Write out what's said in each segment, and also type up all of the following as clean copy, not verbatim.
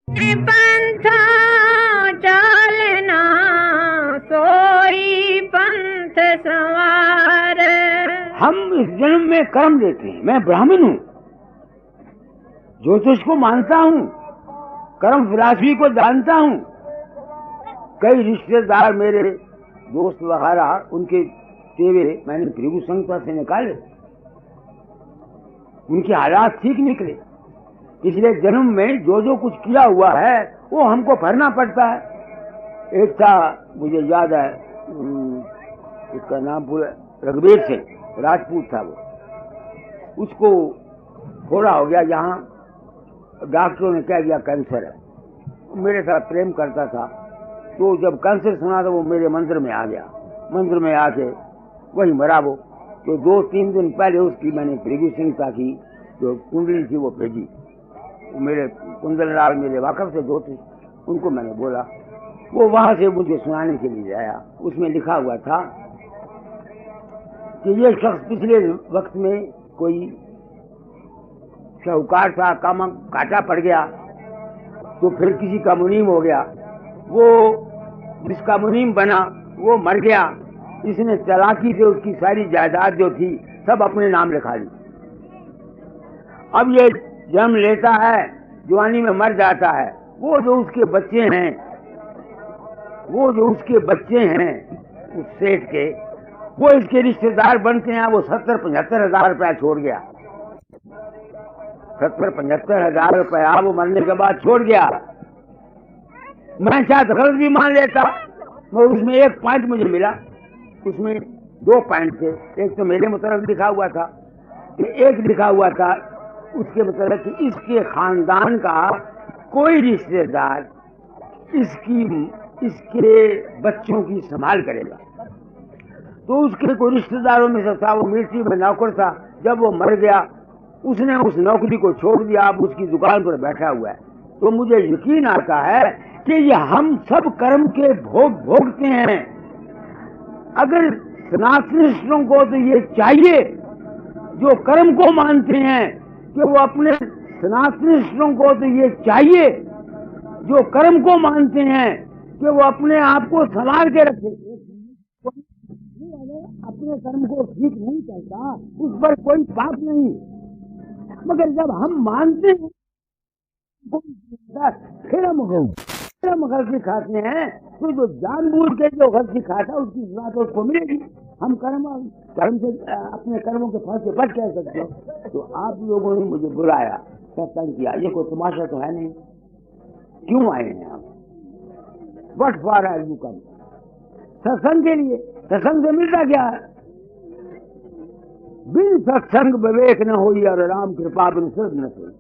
पंथा चलना सोई पंथ सवार। हम इस जन्म में कर्म देते हैं। मैं ब्राह्मण हूँ, ज्योतिष को मानता हूँ, कर्म फिलॉसफी को जानता हूँ। कई रिश्तेदार मेरे दोस्त वगैरह, उनके सेवे मैंने भृगु संहिता से निकाले, उनके हालात ठीक निकले। पिछले जन्म में जो जो कुछ किया हुआ है वो हमको भरना पड़ता है। एक था, मुझे याद है, उसका नाम पूरा रघुवीर सिंह, राजपूत था वो। उसको थोड़ा हो गया, यहाँ डॉक्टरों ने कह दिया कैंसर है। मेरे साथ प्रेम करता था, तो जब कैंसर सुना तो वो मेरे मंदिर में आ गया। मंदिर में आके वही मरा वो। तो 2-3 दिन पहले उसकी मैंने भृगु संहिता की जो कुंडली थी वो भेजी। मेरे कुंदन लाल मेरे वाकफ से दो थे, उनको मैंने बोला, वो वहां से मुझे सुनाने के लिए आया। उसमें लिखा हुआ था कि ये शख्स पिछले वक्त में कोई शाहूकार था, काम काटा पड़ गया, तो फिर किसी का मुनीम हो गया। वो जिसका मुनीम बना वो मर गया। इसने चालाकी से उसकी सारी जायदाद जो थी सब अपने नाम लिखा ली। अब ये जन्म लेता है, जवानी में मर जाता है। वो जो उसके बच्चे हैं उस सेठ के, वो इसके रिश्तेदार बनते हैं। वो 70-75 हजार रुपया छोड़ गया। 70-75 हजार रुपया वो मरने के बाद छोड़ गया। मैं शायद गलत भी मान लेता, मगर उसमें एक पॉइंट मुझे मिला। उसमें 2 पॉइंट थे। एक तो मेरे मतलब लिखा हुआ था, एक लिखा हुआ था उसके मतलब कि इसके खानदान का कोई रिश्तेदार इसके बच्चों की संभाल करेगा। तो उसके कोई रिश्तेदारों में से था, वो मिलिट्री में नौकर था। जब वो मर गया, उसने उस नौकरी को छोड़ दिया, अब उसकी दुकान पर बैठा हुआ है। तो मुझे यकीन आता है कि ये हम सब कर्म के भोग भोगते हैं। अगर सनातनिष्ठों को तो ये चाहिए, जो कर्म को मानते हैं, कि वो अपने सनातनिष्ठों को तो ये चाहिए, जो कर्म को मानते हैं, कि वो अपने आप को संभाल के रखे। अपने कर्म को ठीक नहीं करता, उस पर कोई पाप नहीं। मगर जब हम मानते हैं फिर हम गलती खाते हैं, तो जो जानबूझ के जो गलती खाता है उसकी सजा तो उसको मिलेगी। हम कर्म से अपने कर्मों के फल से बच कह सकते हो। तो आप लोगों ने मुझे बुलाया, सत्संग किया, ये कोई तमाशा तो है नहीं। क्यों आए हैं आप? What for are you come? सत्संग के लिए। सत्संग से मिलता क्या है? बिन सत्संग विवेक न होई और राम कृपा बिन सिर्फ न सोई।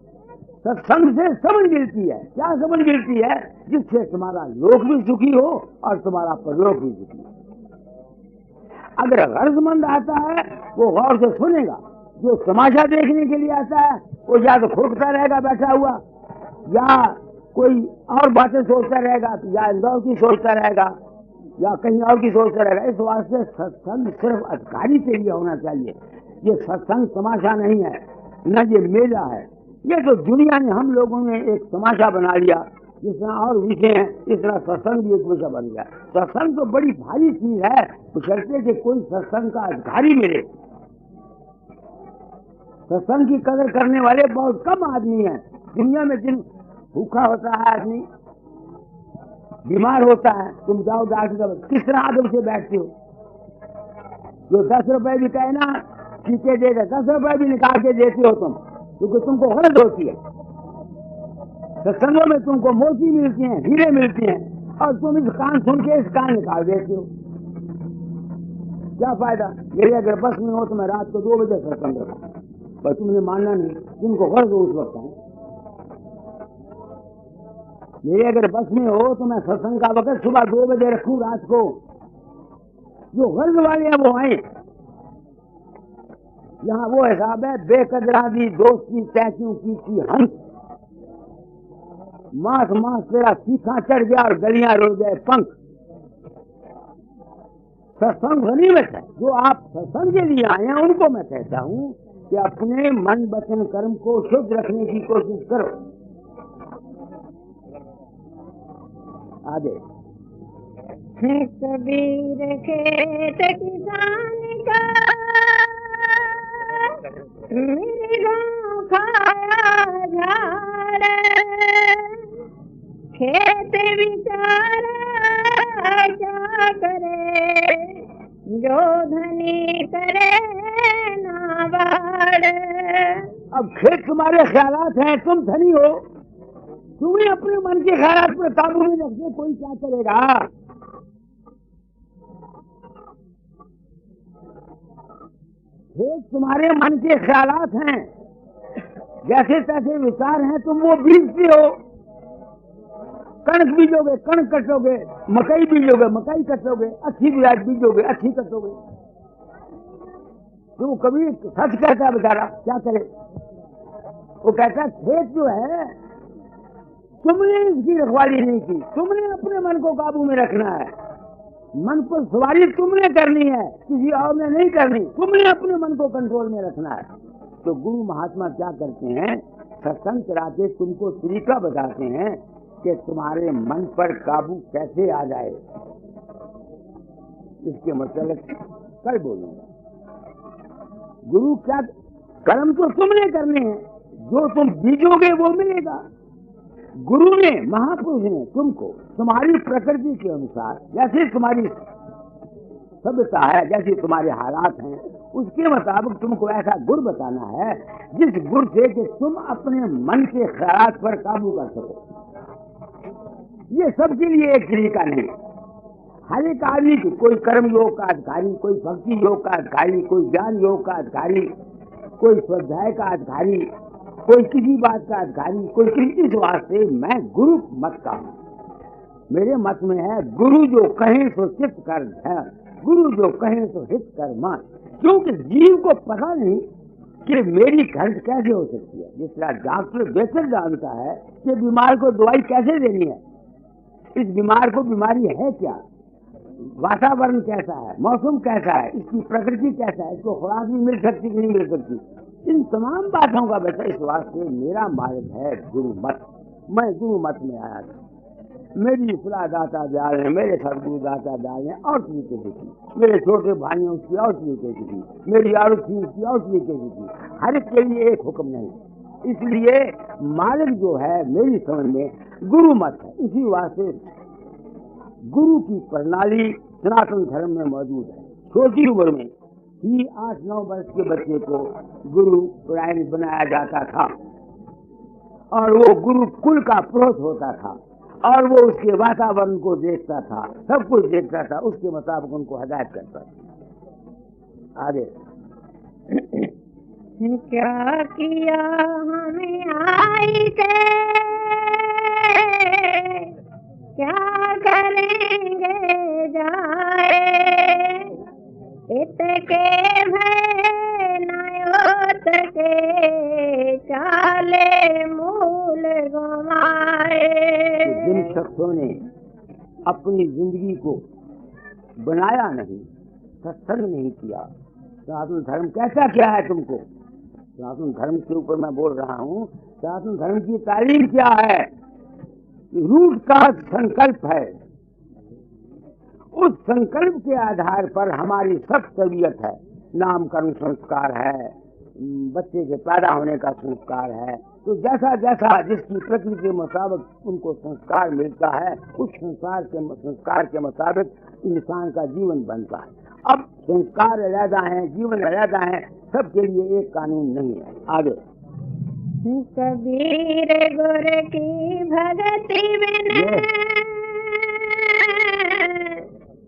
सत्संग से समझ मिलती है। क्या समझ मिलती है? जिससे तुम्हारा लोक भी सुखी हो और तुम्हारा परलोक भी सुखी हो। अगर गर्जमंद आता है वो गौर से सुनेगा। जो तमाशा देखने के लिए आता है वो या तो खुरकता रहेगा बैठा हुआ, या कोई और बातें सोचता रहेगा, या इंदौर की सोचता रहेगा, या कहीं और की सोचता रहेगा। इस वास्ते सत्संग सिर्फ अधिकारी के लिए होना चाहिए। ये सत्संग तमाशा नहीं है, न ये मेला है। ये तो दुनिया ने, हम लोगों ने एक तमाशा बना लिया। जितना और विषय है, इस तरह सत्संग भी एक विषय बन गया। सत्संग तो बड़ी भारी चीज है, बशर्ते कि कोई सत्संग का अधिकारी मिले। सत्संग की कदर करने वाले बहुत कम आदमी हैं दुनिया में। जिन भूखा होता है आदमी, बीमार होता है, तुम जाओ डॉक्टर, किस तरह आदम से बैठते हो? जो 10 रुपए भी कहे ना टीके देगा, 10 रुपए भी निकाल के देते हो तुम, क्योंकि तुमको गरज होती है। सत्संगों में तुमको मोती मिलती हैं, हीरे मिलती हैं, और तुम इस कान सुन के इस कान निकाल देते हो। क्या फायदा? मेरे अगर बस में हो तो मैं रात को 2 बजे सत्संग रखा, पर तुमने मानना नहीं। तुमको गरज हो उस वक्त है। मेरे अगर बस में हो तो मैं सत्संग का वक्त सुबह 2 बजे रखूं, रात को। जो गरज वाले हैं वो आए। यहाँ वो हिसाब है, बेकदरा दी दोस्ती तैक्यों की थी हंस, मास मास तेरा सीखा चढ़ गया और गलियां रुड़ गए पंख। सत्संग गनीमत है। जो आप सत्संग के लिए आए हैं उनको मैं कहता हूँ कि अपने मन वचन कर्म को शुद्ध रखने की कोशिश करो। आगे कबीर खेत किसान का मेरे गाँव खाया झाड़, खेत बेचारा क्या करे, जो धनी करे ना बाड़। अब खेत तुम्हारे ख्यालात हैं, तुम धनी हो, तुम्हें अपने मन के ख्यालात पर काबू में रखने कोई क्या करेगा। खेत तुम्हारे मन के ख्यालात हैं, जैसे तैसे विचार हैं, तुम वो बीजते हो। कणक बीजोगे कणक कटोगे, मकई बीजोगे मकई कटोगे, अच्छी बीज बीजोगे अच्छी कटोगे। तो कभी सच कहता है बेचारा, क्या करे। वो कहता है खेत जो है तुमने इसकी रखवाली नहीं की, तुमने अपने मन को काबू में रखना है, मन पर सवारी तुमने करनी है, किसी और ने नहीं करनी, तुमने अपने मन को कंट्रोल में रखना है। तो गुरु महात्मा क्या करते हैं, सत्संग करा के तुमको तरीका बताते हैं कि तुम्हारे मन पर काबू कैसे आ जाए। इसके मतलब कल बोलूंगा। गुरु क्या, कर्म तो तुमने करने हैं, जो तुम बीजोगे वो मिलेगा। गुरु ने, महापुरुष ने तुमको तुम्हारी प्रकृति के अनुसार, जैसे तुम्हारी सभ्यता है, जैसे तुम्हारे हालात हैं, उसके मुताबिक तुमको ऐसा गुण बताना है जिस गुण से कि तुम अपने मन के ख्यालात पर काबू कर सको। ये सबके लिए एक तरीका नहीं। हर एक आदमी की, कोई कर्म योग का अधिकारी, कोई भक्ति योग का अधिकारी, कोई ज्ञान योग का अधिकारी, कोई स्वाध्याय का अधिकारी, कोई किसी बात का अधिकारी, कोई किसी वास्ते मैं गुरु मत का हूँ। मेरे मत में है गुरु जो कहें तो चित कर ध्यान, गुरु जो कहें तो हित कर मान। क्योंकि जीव को पता नहीं कि मेरी खर्च कैसे हो सकती है। जिस तरह डॉक्टर बेहतर जानता है कि बीमार को दवाई कैसे देनी है, इस बीमार को बीमारी है क्या, वातावरण कैसा है, मौसम कैसा है, इसकी प्रकृति कैसा है, इसको खुराक भी मिल सकती कि नहीं मिल सकती, इन तमाम बातों का बेटा इस वास्ते मेरा मार्ग है गुरु मत। मैं गुरु मत में आया था। मेरी सलाह दाता दयाल ने, मेरे सदगुरु दाता दयाल ने और तरीके से की, मेरे छोटे भाइयों की और तरीके से की, मेरी आरुषी की और तरीके से की। हर एक के लिए एक हुक्म नहीं, इसलिए मार्ग जो है मेरी समझ में गुरु मत है। इसी वास्ते गुरु की प्रणाली सनातन धर्म में मौजूद है। छोटी उम्र में ही 8-9 वर्ष के बच्चे को गुरु पुराण बनाया जाता था और वो गुरु कुल का पुरोहित होता था और वो उसके वातावरण को देखता था, सब कुछ देखता था, उसके मुताबिक उनको हिदायत करता था। आगे क्या किया हमें आई के, क्या करेंगे जाए, इतके भय नयोत के चाले मूल गवाए। जिन शख्सों ने अपनी जिंदगी को बनाया नहीं, सत्संग नहीं किया, सनातन धर्म कैसा क्या है तुमको, सनातन धर्म के ऊपर मैं बोल रहा हूँ। सनातन धर्म की तालीम क्या है, रूट का संकल्प है। उस संकल्प के आधार पर हमारी सब तबीयत है। नामकरण संस्कार है, बच्चे के पैदा होने का संस्कार है। तो जैसा जैसा जिसकी प्रकृति के मुताबिक उनको संस्कार मिलता है, उस संस्कार के मुताबिक इंसान का जीवन बनता है। अब संस्कार अलग हैं, जीवन अलग हैं, सबके लिए एक कानून नहीं है। आगे कबीर गुर की भगति में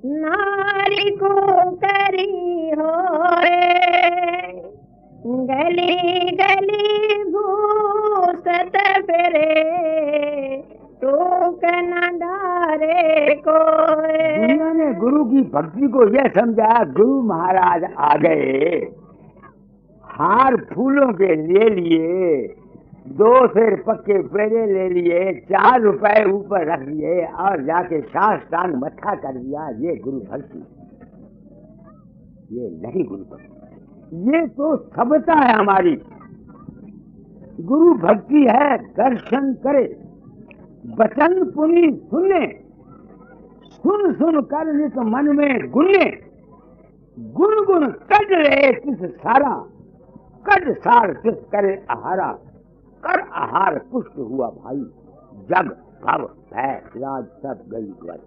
नारी को करी होए, गली गली भूसत फिरे, टूक न डारे को। दुनिया ने गुरु की भक्ति को यह समझा, गुरु महाराज आ गए, हार फूलों के ले लिए, 2 सिर पक्के पेड़े ले लिए, 4 रुपए ऊपर रख लिए और जाके साष्टांग मत्था कर दिया। ये गुरु भक्ति, ये नहीं गुरु भक्ति, ये तो सभ्यता है हमारी। गुरु भक्ति है दर्शन करे, वचन पुनि सुने, सुन सुन कर नित मन में गुने, गुन गुन कट रहे तिस सारा, कट सार तिस करे आहारा, कर आहार पुष्ट हुआ भाई, जग भव भय राज सब गई द्वर।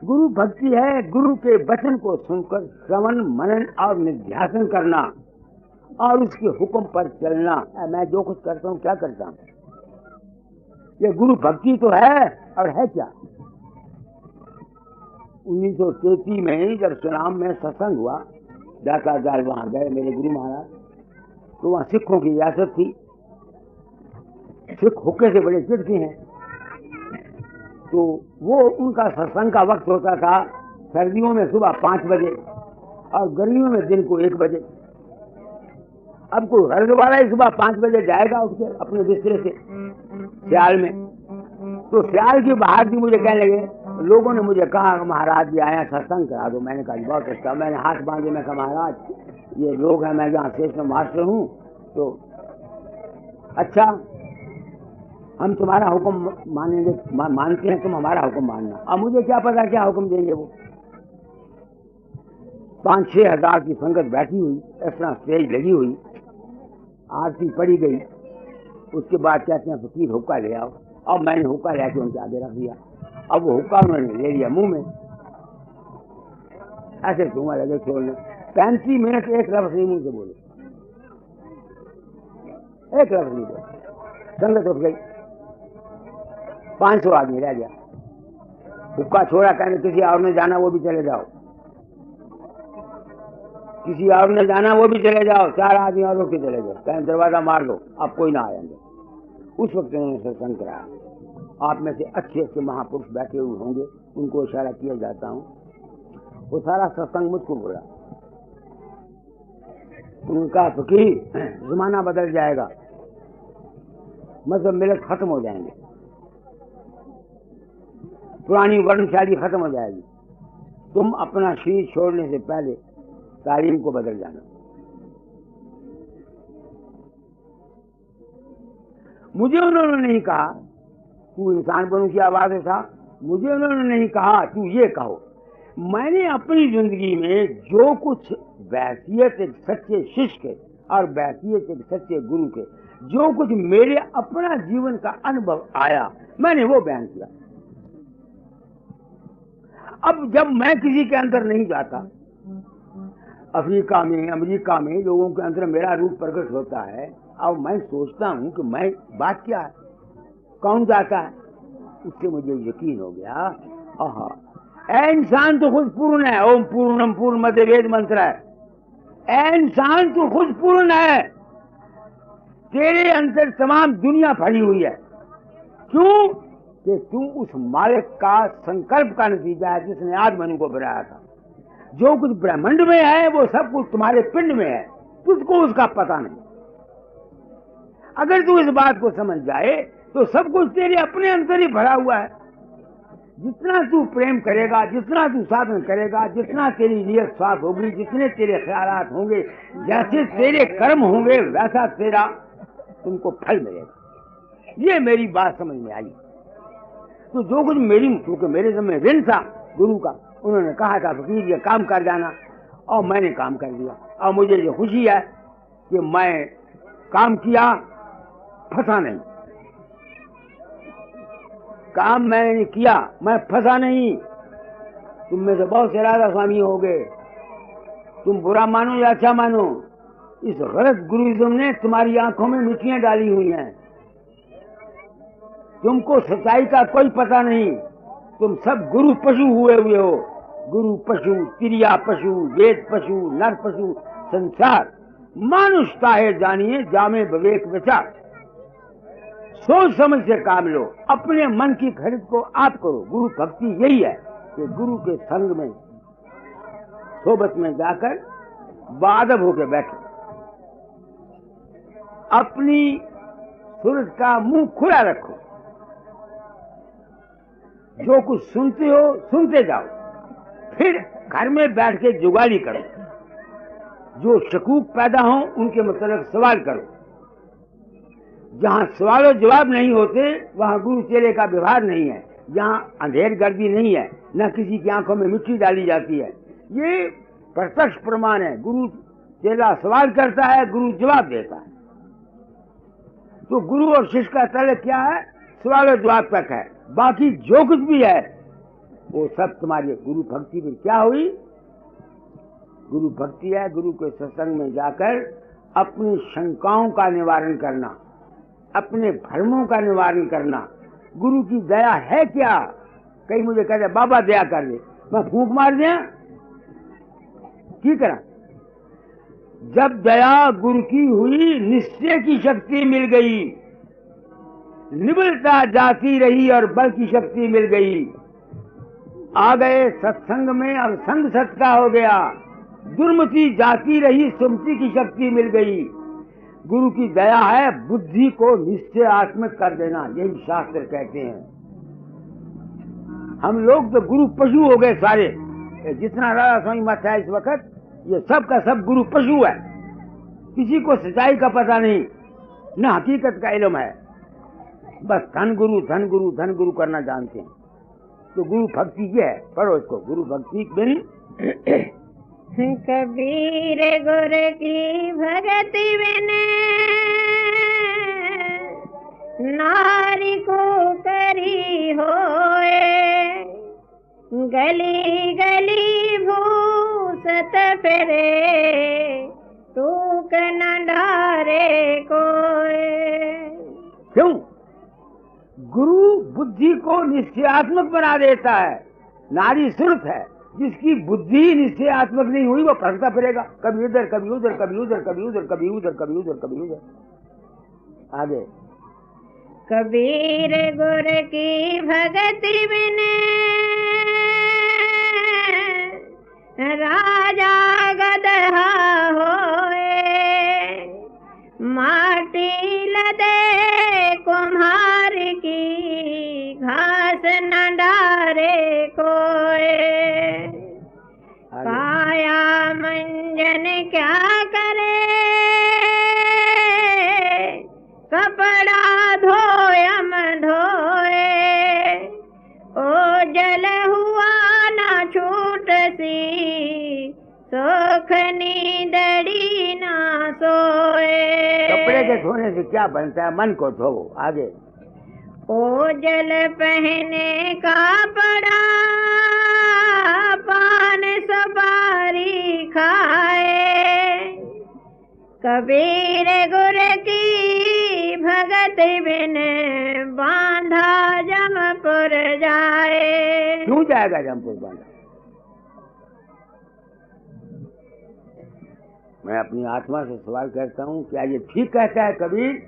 गुरु भक्ति है गुरु के वचन को सुनकर श्रवण मनन और निध्यासन करना और उसके हुक्म पर चलना। मैं जो कुछ करता हूँ क्या करता हूँ, ये गुरु भक्ति तो है और है क्या। 1933 में जब सुनाम में सत्संग हुआ, दाताजाल वहां गए मेरे गुरु महाराज, तो वहां सिखों की रियासत थी। सिख हुक्के से बड़े चिढ़ते हैं, तो वो उनका सत्संग का वक्त होता था सर्दियों में सुबह 5 बजे और गर्मियों में दिन को 1 बजे। अब कोई हर दोबारा ही सुबह 5 बजे जाएगा उठ के अपने बिस्तरे से सियाल में, तो सियाल की बाहर थी। मुझे कहने लगे, लोगों ने मुझे कहा महाराज जी आया सत्संग करा दो। मैंने कहा बहुत अच्छा। मैंने हाथ बांधे, मैं कहा महाराज ये लोग हैं, मैं जहाँ स्टेशन मास्टर हूँ, तो अच्छा हम तुम्हारा हुक्म मानेंगे, मानते हैं, तुम हमारा हुक्म मानना। अब मुझे क्या पता क्या हुक्म देंगे वो। 5-6 हजार की संगत बैठी हुई, इस तरह स्टेज लगी हुई, आरती पड़ी गई। उसके बाद कहते हैं फकीर हुक्का ले आओ। अब मैंने हुक्का लेके उनके आगे रख दिया। अब वो हुक्का उन्होंने ले लिया मुंह में, ऐसे धुआं लगे छोड़ने। 35 मिनट एक लफ्ज नहीं मुंह से बोले, एक लफ्ज नहीं बोले। संगत उठ गई, 500 आदमी रह गया। हुक्का छोड़ा, कहने किसी और ने जाना वो भी चले जाओ, किसी और ने जाना वो भी चले जाओ। 4 आदमी और के चले जाओ, कहने दरवाजा मार दो, अब कोई ना आएंगे। उस वक्त उन्होंने सत्संग कराया। आप में से अच्छे अच्छे महापुरुष बैठे हुए होंगे, उनको इशारा किया जाता हूँ। वो सारा सत्संग मुझको बोला। उनका फकीर जमाना बदल जाएगा, मजहब मिलत खत्म हो जाएंगे, पुरानी वर्णशाली खत्म हो जाएगी। तुम अपना शरीर छोड़ने से पहले तालीम को बदल जाना। मुझे उन्होंने नहीं कहा तू इंसान बनू की आवाज उठा, मुझे उन्होंने नहीं कहा तू ये कहो। मैंने अपनी जिंदगी में जो कुछ बैसियत एक सच्चे शिष्य के और बैसियत एक सच्चे गुरु के जो कुछ मेरे अपना जीवन का अनुभव आया, मैंने वो बयान किया। अब जब मैं किसी के अंदर नहीं जाता, अफ्रीका में अमेरिका में लोगों के अंदर मेरा रूप प्रकट होता है, अब मैं सोचता हूं कि मैं बात क्या है, कौन जाता है, उससे मुझे यकीन हो गया आहा ऐ इंसान तो खुद पूर्ण है। ओम पूर्णम पूर्णमद वेद मंत्र है। ऐ इंसान तो खुद पूर्ण है, तेरे अंदर तमाम दुनिया भरी हुई है। क्यों कि तू उस मालिक का संकल्प का नतीजा है जिसने आदमनु को बनाया था। जो कुछ ब्रह्मांड में है वो सब कुछ तुम्हारे पिंड में है, तुझको उसका पता नहीं। अगर तू इस बात को समझ जाए तो सब कुछ तेरे अपने अंदर ही भरा हुआ है। जितना तू प्रेम करेगा, जितना तू साधन करेगा, जितना तेरी नीयत साफ होगी, जितने तेरे ख्यालात होंगे, जैसे तेरे कर्म होंगे, वैसा तेरा तुमको फल मिलेगा। ये मेरी बात समझ में आई। तो जो कुछ मेरी, क्योंकि मेरे समय ऋण था गुरु का, उन्होंने कहा था फकीर ये काम कर जाना, और मैंने काम कर दिया। और मुझे ये खुशी है कि मैं काम किया, फंसा नहीं। काम मैंने किया, मैं फंसा नहीं। तुम में से बहुत से राधा स्वामी हो गए, तुम बुरा मानो या अच्छा मानो, इस गलत गुरुइज्म ने तुम्हारी आंखों में मिट्टियां डाली हुई हैं। तुमको सच्चाई का कोई पता नहीं। तुम सब गुरु पशु हुए हुए हो। गुरु पशु, तिरिया पशु, वेद पशु, नर पशु, संसार मानुष काहे जानिए, जामे विवेक विचार। सोच समझ से काम लो, अपने मन की खरीद को आप करो। गुरु भक्ति यही है कि गुरु के संग में, सोबत में जाकर बादब होकर बैठो, अपनी सूरज का मुंह खुला रखो, जो कुछ सुनते हो सुनते जाओ, फिर घर में बैठ के जुगाली करो। जो शकूक पैदा हो उनके मतलब सवाल करो। जहां सवाल और जवाब नहीं होते वहां गुरु चेले का व्यवहार नहीं है। यहाँ अंधेर गर्दी नहीं है, न किसी की आंखों में मिट्टी डाली जाती है। ये प्रत्यक्ष प्रमाण है। गुरु चेला सवाल करता है, गुरु जवाब देता है। तो गुरु और शिष्य का तल क्या है? सवाल और जवाब तक है। बाकी जो कुछ भी है वो सब तुम्हारी गुरु भक्ति में क्या हुई? गुरु भक्ति है गुरु के सत्संग में जाकर अपनी शंकाओं का निवारण करना, अपने भ्रमों का निवारण करना। गुरु की दया है क्या? कहीं मुझे कहते बाबा दया कर दे, मैं फूंक मार दिया की करा? जब दया गुरु की हुई, निश्चय की शक्ति मिल गई, निबलता जाती रही और बल की शक्ति मिल गई। आ गए सत्संग में, अब संग सत का हो गया। दुर्मति जाती रही, सुमति की शक्ति मिल गई। गुरु की दया है बुद्धि को निश्चयात्मक कर देना, यही शास्त्र कहते हैं। हम लोग तो गुरु पशु हो गए सारे। जितना राधा स्वामी मत है इस वक्त, ये सब का सब गुरु पशु है। किसी को सच्चाई का पता नहीं, न हकीकत का इल्म है, बस धन गुरु धन गुरु धन गुरु करना जानते हैं। तो गुरु भक्ति ये है, पढ़ो इसको। गुरु भक्ति बिन कबीर गुर की भगति बिन नारी को करी होए, गली गली भूसत फिरे तूक न डारे कोए। क्यों? गुरु बुद्धि को निश्चयात्मक बना देता है। नारी सुरत है, जिसकी बुद्धि निश्चयात्मक नहीं हुई वो भटकता फिरेगा, कभी उधर कभी उधर कभी उधर कभी उधर कभी उधर कभी उधर कभी उधर। आगे कबीर गुर की भगति बिन राजा गदहा होए, माटी लदे कुम्हार की घास न डारे कोए। काया मंजन क्या करे, कपड़ा धोयम धोए, ओ जल हुआ न छूट सी, सुख नींदड़ी ना सोए। कपड़े के धोने से क्या बनता है? मन को धोवो। आगे ओझल पहने का पड़ा, पान सुपारी खाए, कबीर गुर की भगत बिन बांधा जमपुर जाए। क्यों जाएगा जमपुर बांधा? मैं अपनी आत्मा से सवाल करता हूँ, क्या ये ठीक कहता है कबीर?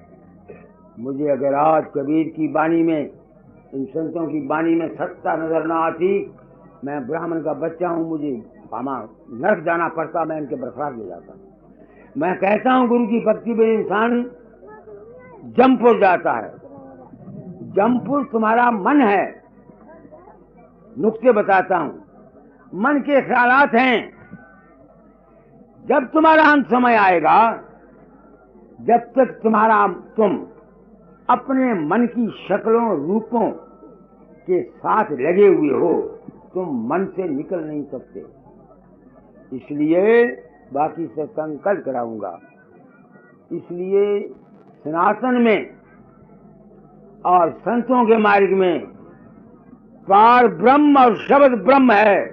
मुझे अगर आज कबीर की वाणी में, इन संतों की वाणी में सत्ता नजर ना आती, मैं ब्राह्मण का बच्चा हूँ, मुझे नरक जाना पड़ता, मैं इनके बरसात ले जाता। मैं कहता हूँ गुरु की भक्ति में इंसान जमपुर जाता है। जमपुर तुम्हारा मन है। नुक्ते बताता हूँ, मन के ख्यालात हैं। जब तुम्हारा अंत समय आएगा, जब तक तुम अपने मन की शक्लों रूपों के साथ लगे हुए हो, तुम मन से निकल नहीं सकते। इसलिए बाकी से संकल्प कराऊंगा। इसलिए सनातन में और संतों के मार्ग में पार ब्रह्म और शब्द ब्रह्म है।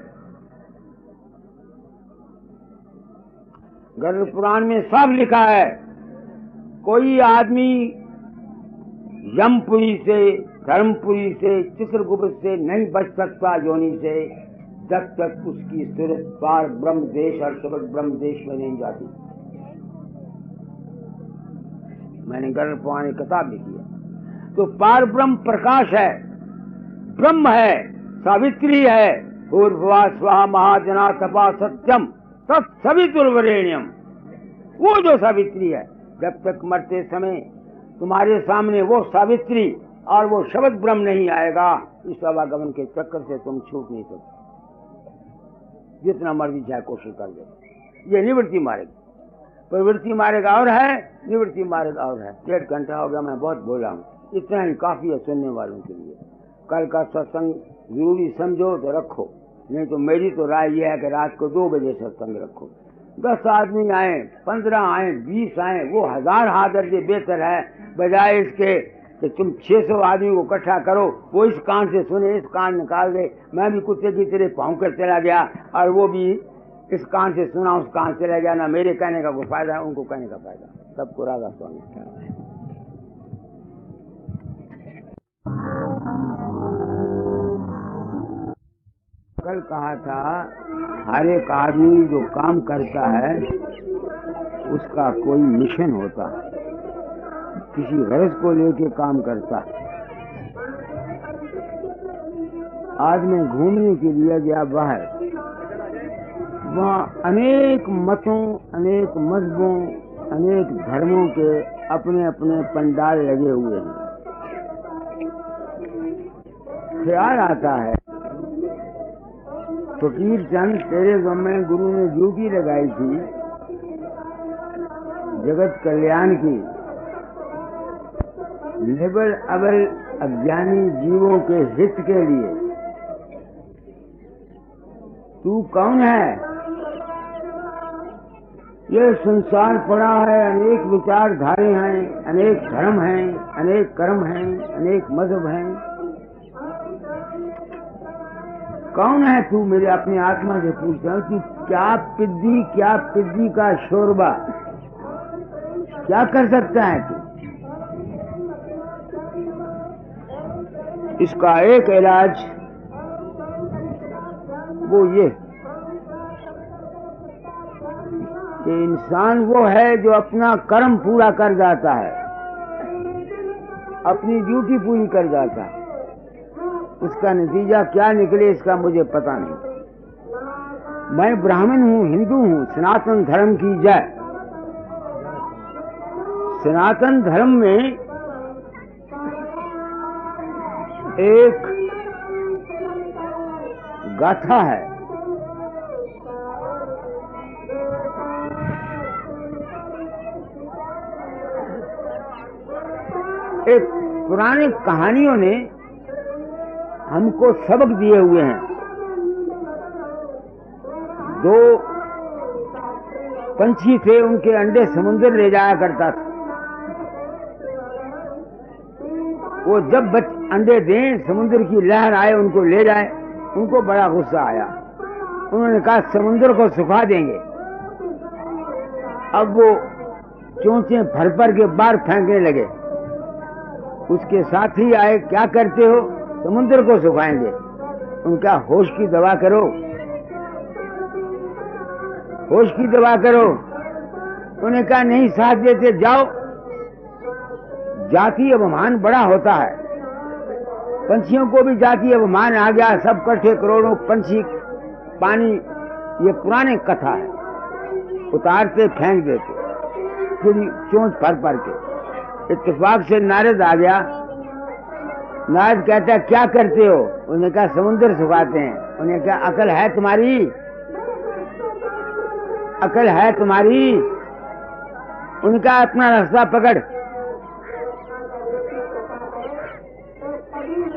गरुड़ पुराण में सब लिखा है। कोई आदमी यमपुरी से, धर्मपुरी से, चित्रगुप्त से नहीं बच सकता योनि से, जब तक उसकी सूरत पार ब्रह्म देश और शब्द ब्रह्म देश में नहीं जाती। मैंने गरुड़ पुराण की किताब लिखी है। तो पार ब्रह्म प्रकाश है, ब्रह्म है, सावित्री है। पूर्वा स्वाहा महाजना तपा सत्यम तत्सवितुर्वरेण्यम। वो जो सावित्री है, जब तक मरते समय तुम्हारे सामने वो सावित्री और वो शब्द ब्रह्म नहीं आएगा, इस आवागमन के चक्कर से तुम छूट नहीं सकते, जितना मर्जी चाहे कोशिश कर दे। ये निवृत्ति मार्ग, प्रवृत्ति मार्ग और है, निवृत्ति मार्ग और है। 1.5 घंटा हो गया, मैं बहुत बोला हूँ, इतना ही काफी है सुनने वालों के लिए। कल का सत्संग जरूरी समझो तो रखो, नहीं तो मेरी तो राय यह है कि रात को 2 बजे सत्संग रखो। 10 आदमी आए, 15 आए, 20 आए, वो 1000 हाथ से बेहतर है बजाय इसके कि तुम 600 आदमी को इकट्ठा करो, वो इस कान से सुने, इस कान निकाल दे। मैं भी कुत्ते की तरह भौंक कर चला गया और वो भी इस कान से सुना, उस कान से चला गया। ना मेरे कहने का कोई फायदा है, उनको कहने का फायदा। सबको राधा स्वामी। कल कहा था हर एक आदमी जो काम करता है उसका कोई मिशन होता है, किसी गरज को लेके काम करता है। आज मैं घूमने के लिए गया बाहर, वहाँ अनेक मतों, अनेक मजहबों, अनेक धर्मों के अपने अपने पंडाल लगे हुए हैं। ख्याल आता है फकीर चंद तेरे गम में गुरु ने ड्यूटी लगाई थी जगत कल्याण की, निबल अबल अज्ञानी जीवों के हित के लिए। तू कौन है? ये संसार पड़ा है, अनेक विचारधारे हैं, अनेक धर्म हैं, अनेक कर्म हैं, अनेक मजहब हैं। कौन है तू? मेरे अपनी आत्मा से पूछता हूँ कि क्या पिद्दी का शोरबा क्या कर सकता है तू? इसका एक इलाज वो ये कि इंसान वो है जो अपना कर्म पूरा कर जाता है, अपनी ड्यूटी पूरी कर जाता है। उसका नतीजा क्या निकले इसका मुझे पता नहीं। मैं ब्राह्मण हूँ, हिंदू हूँ, सनातन धर्म की जय। सनातन धर्म में एक गाथा है, एक पुरानी कहानियों ने हमको सबक दिए हुए हैं। 2 पंछी थे, उनके अंडे समुद्र ले जाया करता था। वो जब अंडे दें, समुद्र की लहर आए उनको ले जाए। उनको बड़ा गुस्सा आया, उन्होंने कहा समुद्र को सुखा देंगे। अब वो चोंचे भर के बाहर फेंकने लगे। उसके साथी आए, क्या करते हो? समुद्र को सुखाएंगे। उनका होश की दवा करो, होश की दवा करो। उन्हें कहा नहीं साथ देते, जाओ। जाति अभिमान बड़ा होता है, पंछियों को भी जाति अभिमान आ गया। सब कट्ठे करोड़ों पंछी पानी, ये पुराने कथा है, उतारते फेंक देते, फिर चोंच भर के। इत्तेफाक से नारद आ गया। नारद कहता क्या करते हो? उन्होंने कहा समुद्र सुखाते हैं। उन्हें कहा अकल है तुम्हारी? अकल है तुम्हारी? उनका अपना रास्ता पकड़,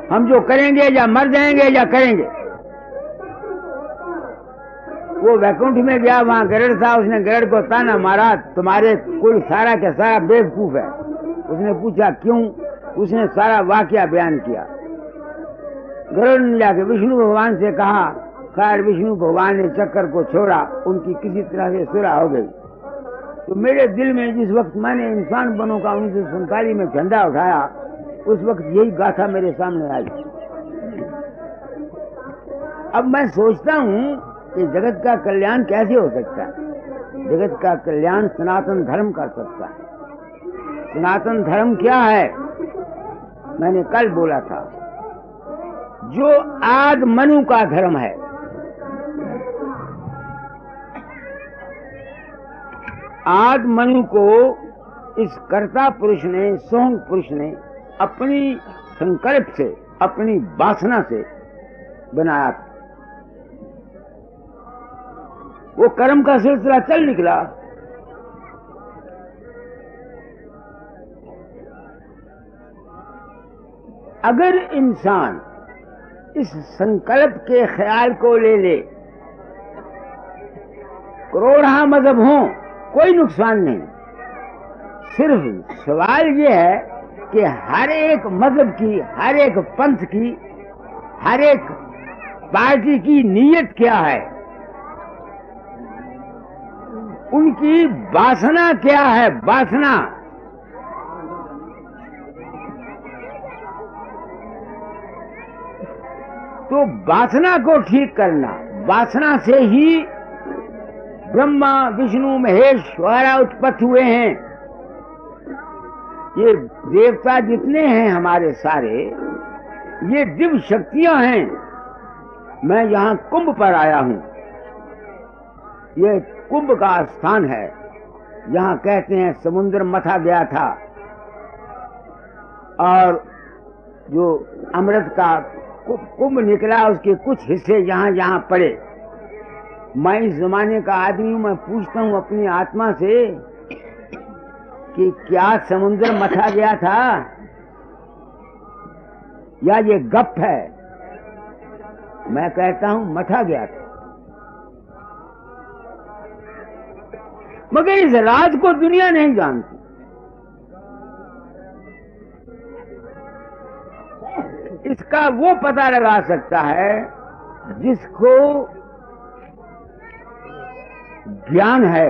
हम जो करेंगे या मर जाएंगे या करेंगे। वो वैकुंठ में गया, वहां गरुड़ था। उसने गरुड़ को ताना मारा, तुम्हारे कुल सारा के सारा बेवकूफ है। उसने पूछा क्यों? उसने सारा वाकया बयान किया। गरुड़ ने जाके विष्णु भगवान से कहा, खैर विष्णु भगवान ने चक्कर को छोड़ा, उनकी किसी तरह से सुलह हो गई। तो मेरे दिल में जिस वक्त मैंने इंसान बनों का 1947 में झंडा उठाया, उस वक्त यही गाथा मेरे सामने आई। अब मैं सोचता हूँ कि जगत का कल्याण कैसे हो सकता है? जगत का कल्याण सनातन धर्म कर सकता है। सनातन धर्म क्या है? मैंने कल बोला था, जो आद मनु का धर्म है। आद मनु को इस कर्ता पुरुष ने, सोहंग पुरुष ने अपनी संकल्प से, अपनी वासना से बनाया था। वो कर्म का सिलसिला चल निकला। अगर इंसान इस संकल्प के ख्याल को ले ले। करोड़ा मजहब हों, कोई नुकसान नहीं। सिर्फ सवाल ये है कि हर एक मजहब की, हर एक पंथ की, हर एक पार्टी की नीयत क्या है, उनकी वासना क्या है। वासना तो वासना को ठीक करना, वासना से ही ब्रह्मा विष्णु महेश्वर उत्पत्ति हुए हैं। ये देवता जितने हैं हमारे सारे, ये दिव्य शक्तियां हैं। मैं यहाँ कुंभ पर आया हूँ। ये कुंभ का स्थान है। यहाँ कहते हैं समुद्र मथा गया था और जो अमृत का कुंभ निकला, उसके कुछ हिस्से यहाँ यहाँ पड़े। मैं इस जमाने का आदमी हूँ। मैं पूछता हूँ अपनी आत्मा से कि क्या समुद्र मथा गया था या ये गप है। मैं कहता हूँ मथा गया था, मगर इस राज को दुनिया नहीं जानती। इसका वो पता लगा सकता है जिसको ज्ञान है।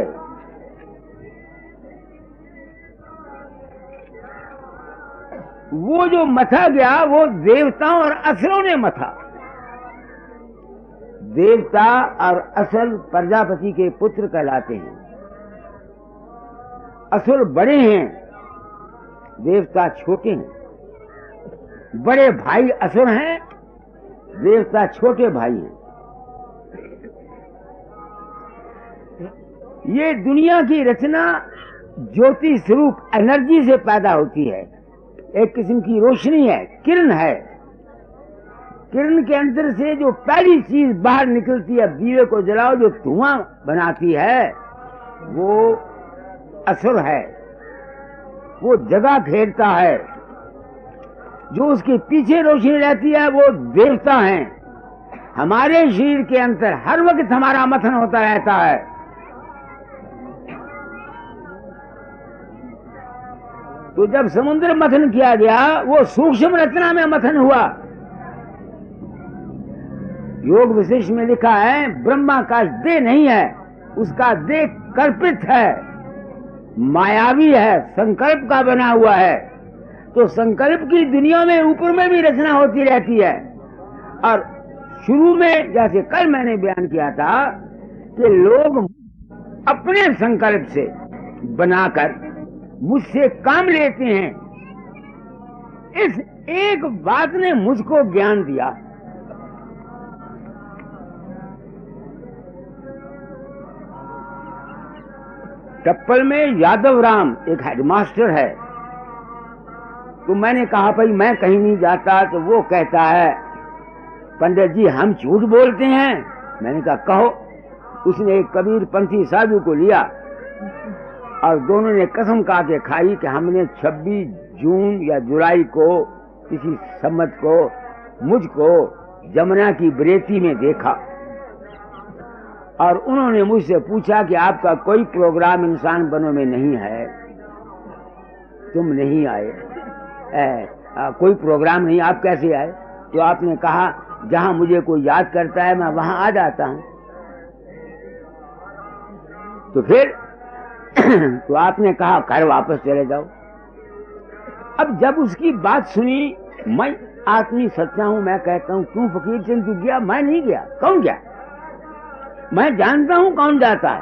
वो जो मथा गया वो देवताओं और असुरों ने मथा। देवता और असुर प्रजापति के पुत्र कहलाते हैं। असुर बड़े हैं, देवता छोटे हैं। बड़े भाई असुर हैं, देवता छोटे भाई हैं। ये दुनिया की रचना ज्योति स्वरूप एनर्जी से पैदा होती है। एक किस्म की रोशनी है, किरण है। किरण के अंदर से जो पहली चीज बाहर निकलती है, दीवे को जलाओ जो धुआं बनाती है, वो असुर है। वो जगह घेरता है। जो उसके पीछे रोशनी रहती है वो देवता हैं। हमारे शरीर के अंदर हर वक्त हमारा मथन होता रहता है। तो जब समुद्र मथन किया गया, वो सूक्ष्म रचना में मथन हुआ। योग विशेष में लिखा है ब्रह्मा का देह नहीं है, उसका देह कल्पित है, मायावी है, संकल्प का बना हुआ है। तो संकल्प की दुनिया में ऊपर में भी रचना होती रहती है। और शुरू में जैसे कल मैंने बयान किया था कि लोग अपने संकल्प से बनाकर मुझसे काम लेते हैं। इस एक बात ने मुझको ज्ञान दिया। टप्पल में यादव राम एक हेडमास्टर है। तो मैंने कहा भाई मैं कहीं नहीं जाता। तो वो कहता है पंडित जी हम झूठ बोलते हैं। मैंने कहा कहो। उसने एक कबीर पंथी साधु को लिया और दोनों ने कसम खा के खाई कि हमने 26 जून या जुलाई को किसी सम्मत को मुझको जमुना की बरेती में देखा। और उन्होंने मुझसे पूछा कि आपका कोई प्रोग्राम इंसान बनो में नहीं है, तुम नहीं आए। कोई प्रोग्राम नहीं, आप कैसे आए? तो आपने कहा जहां मुझे कोई याद करता है मैं वहां आ जाता हूं। तो फिर तो आपने कहा घर वापस चले जाओ। अब जब उसकी बात सुनी, मैं आदमी सच्चा हूं, मैं कहता हूं क्यों फकीर चंद तू गया? मैं नहीं गया। कौन गया? मैं जानता हूं कौन जाता है,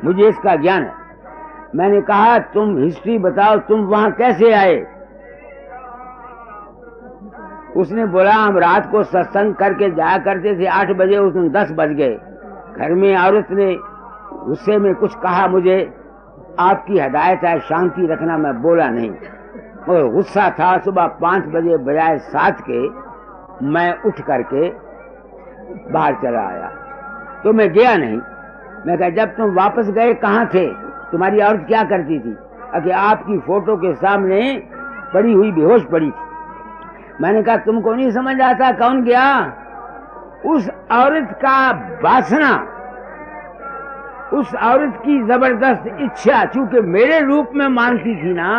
मुझे इसका ज्ञान है। मैंने कहा तुम हिस्ट्री बताओ, तुम वहां कैसे आए? उसने बोला हम रात को सत्संग करके जाया करते थे, 8 बजे उस दिन 10 बज गए। घर में औरत ने गुस्से में कुछ कहा मुझे, आपकी हिदायत है शांति रखना। मैं बोला नहीं, मगर गुस्सा था। सुबह 5 बजे बजाय 7 के मैं उठ करके बाहर चला आया। तो मैं गया नहीं। मैं कहा जब तुम वापस गए कहाँ थे? तुम्हारी औरत क्या करती थी? कि आपकी फोटो के सामने पड़ी हुई बेहोश पड़ी थी। मैंने कहा तुमको नहीं समझ आता? कौन गया? उस औरत का वासना, उस औरत की जबरदस्त इच्छा, चूंकि मेरे रूप में मानती थी ना,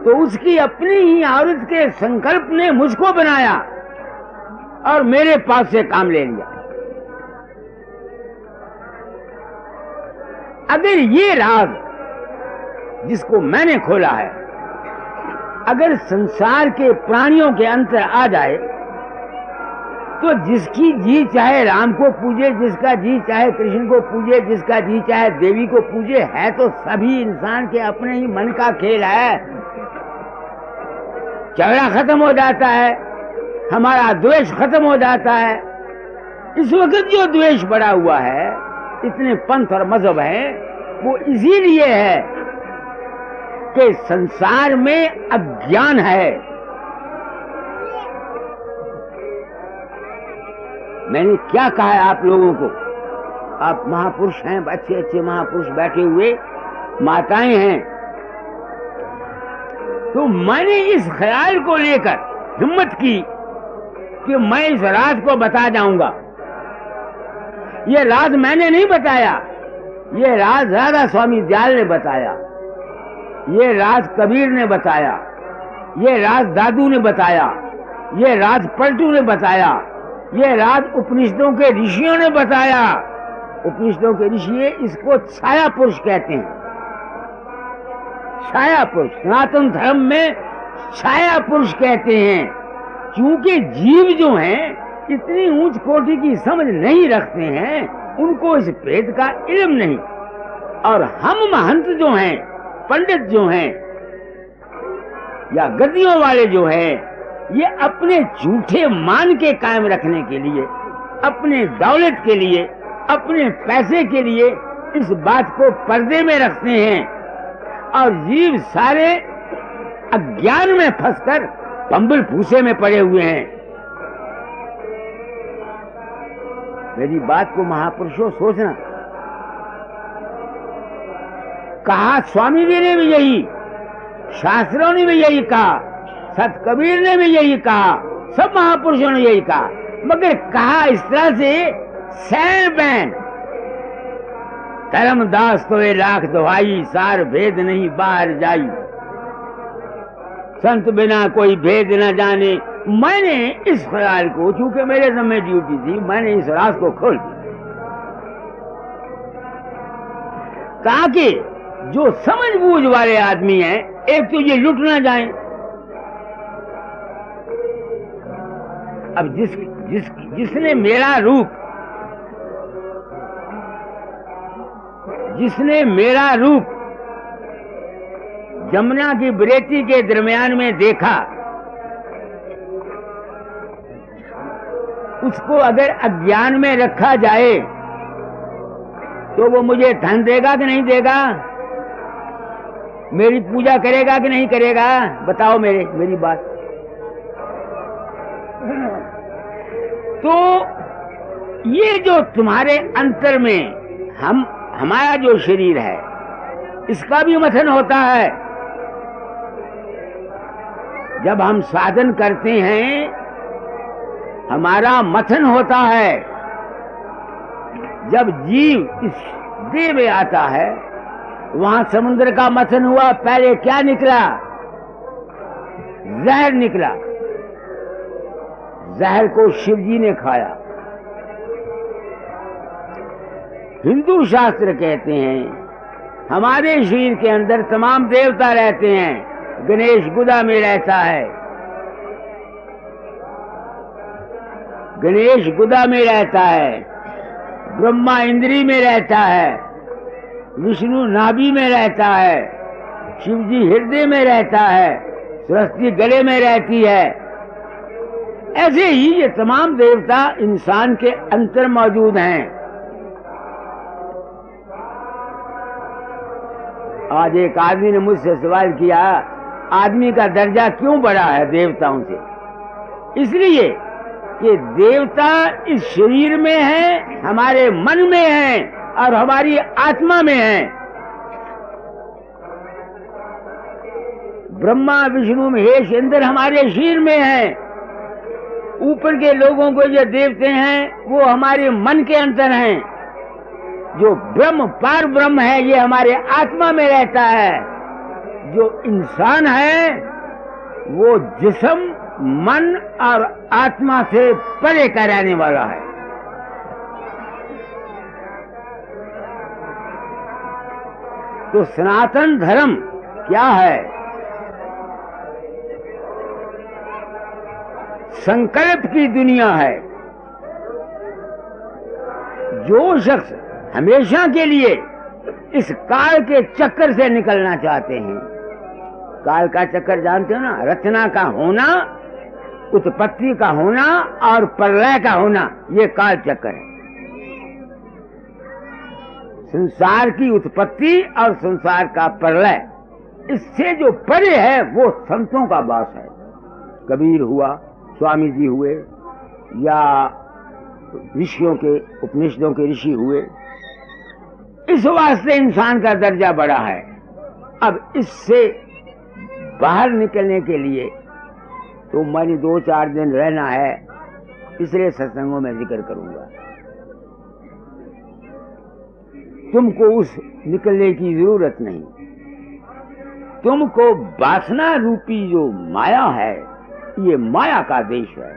तो उसकी अपनी ही औरत के संकल्प ने मुझको बनाया और मेरे पास से काम ले लिया। अगर ये राज जिसको मैंने खोला है, अगर संसार के प्राणियों के अंतर आ जाए, तो जिसकी जी चाहे राम को पूजे, जिसका जी चाहे कृष्ण को पूजे, जिसका जी चाहे देवी को पूजे, है तो सभी इंसान के अपने ही मन का खेल है। झगड़ा खत्म हो जाता है, हमारा द्वेष खत्म हो जाता है। इस वक्त जो द्वेष बढ़ा हुआ है, इतने पंथ और मजहब हैं, वो इसीलिए है कि संसार में अज्ञान है। मैंने क्या कहा है आप लोगों को? आप महापुरुष हैं, अच्छे अच्छे महापुरुष बैठे हुए, माताएं हैं, तो मैंने इस ख्याल को लेकर हिम्मत की कि मैं इस राज को बता जाऊंगा। ये राज मैंने नहीं बताया, ये राज राधा स्वामी दयाल ने बताया, ये राज कबीर ने बताया, ये राज दादू ने बताया, ये राज पलटू ने बताया, ये राज उपनिषदों के ऋषियों ने बताया। उपनिषदों के ऋषि इसको छाया पुरुष कहते हैं। छाया पुरुष सनातन धर्म में छाया पुरुष कहते हैं, क्योंकि जीव जो हैं इतनी ऊंच कोटि की समझ नहीं रखते हैं, उनको इस भेद का इल्म नहीं। और हम महंत जो हैं, पंडित जो हैं, या गद्दियों वाले जो हैं, ये अपने झूठे मान के कायम रखने के लिए, अपने दौलत के लिए, अपने पैसे के लिए इस बात को पर्दे में रखते हैं, और जीव सारे अज्ञान में फंसकर बम्बल भूसे में पड़े हुए हैं। मेरी बात को महापुरुषों सोचना। कहा स्वामी जी ने भी यही, शास्त्रों ने भी यही कहा, सत कबीर ने भी यही कहा, सब महापुरुषों ने यही कहा, मगर कहा इस तरह से सैन बैन, धर्मदास तो ये लाख दुहाई, सार भेद नहीं बाहर जाई, संत बिना कोई भेद न जाने। मैंने इस ख्याल को, चूंकि मेरे समय ड्यूटी थी, मैंने इस राज को खोल दिया, ताकि जो समझ बूझ वाले आदमी हैं, एक तो ये लुट ना जाएं। अब जिसने मेरा रूप जमुना की बरेती के दरमियान में देखा, उसको अगर अज्ञान में रखा जाए तो वो मुझे धन देगा कि नहीं देगा? मेरी पूजा करेगा कि नहीं करेगा? बताओ मेरी बात। तो ये जो तुम्हारे अंतर में हमारा जो शरीर है, इसका भी मथन होता है। जब हम साधन करते हैं, हमारा मथन होता है। जब जीव इस देह में आता है, वहां समुद्र का मथन हुआ। पहले क्या निकला? जहर निकला। जहर को शिव जी ने खाया। हिंदू शास्त्र कहते हैं हमारे शरीर के अंदर तमाम देवता रहते हैं। गणेश गुदा में रहता है, गणेश गुदा में रहता है, ब्रह्मा इंद्री में रहता है, विष्णु नाभि में रहता है, शिव जी हृदय में रहता है, सरस्वती गले में रहती है। ऐसे ही ये तमाम देवता इंसान के अंतर मौजूद हैं। आज एक आदमी ने मुझसे सवाल किया, आदमी का दर्जा क्यों बढ़ा है देवताओं से? इसलिए कि देवता इस शरीर में है, हमारे मन में है और हमारी आत्मा में है। ब्रह्मा विष्णु महेश इंद्र हमारे शरीर में है। ऊपर के लोगों को जो देवते हैं वो हमारे मन के अंदर हैं। जो ब्रह्म पार ब्रह्म है ये हमारे आत्मा में रहता है। जो इंसान है वो जिस्म मन और आत्मा से परे का रहने वाला है। तो सनातन धर्म क्या है? संकल्प की दुनिया है। जो शख्स हमेशा के लिए इस काल के चक्कर से निकलना चाहते हैं, काल का चक्कर जानते हो ना, रचना का होना, उत्पत्ति का होना और प्रलय का होना, ये काल चक्कर है। संसार की उत्पत्ति और संसार का प्रलय, इससे जो परे है वो संतों का वास है। कबीर हुआ, स्वामी जी हुए, या ऋषियों के उपनिषदों के ऋषि हुए। इस वास्ते इंसान का दर्जा बड़ा है। अब इससे बाहर निकलने के लिए तो मैंने 2-4 दिन रहना है, इसलिए सत्संगों में जिक्र करूंगा। तुमको उस निकलने की जरूरत नहीं। तुमको वासना रूपी जो माया है, ये माया का देश है।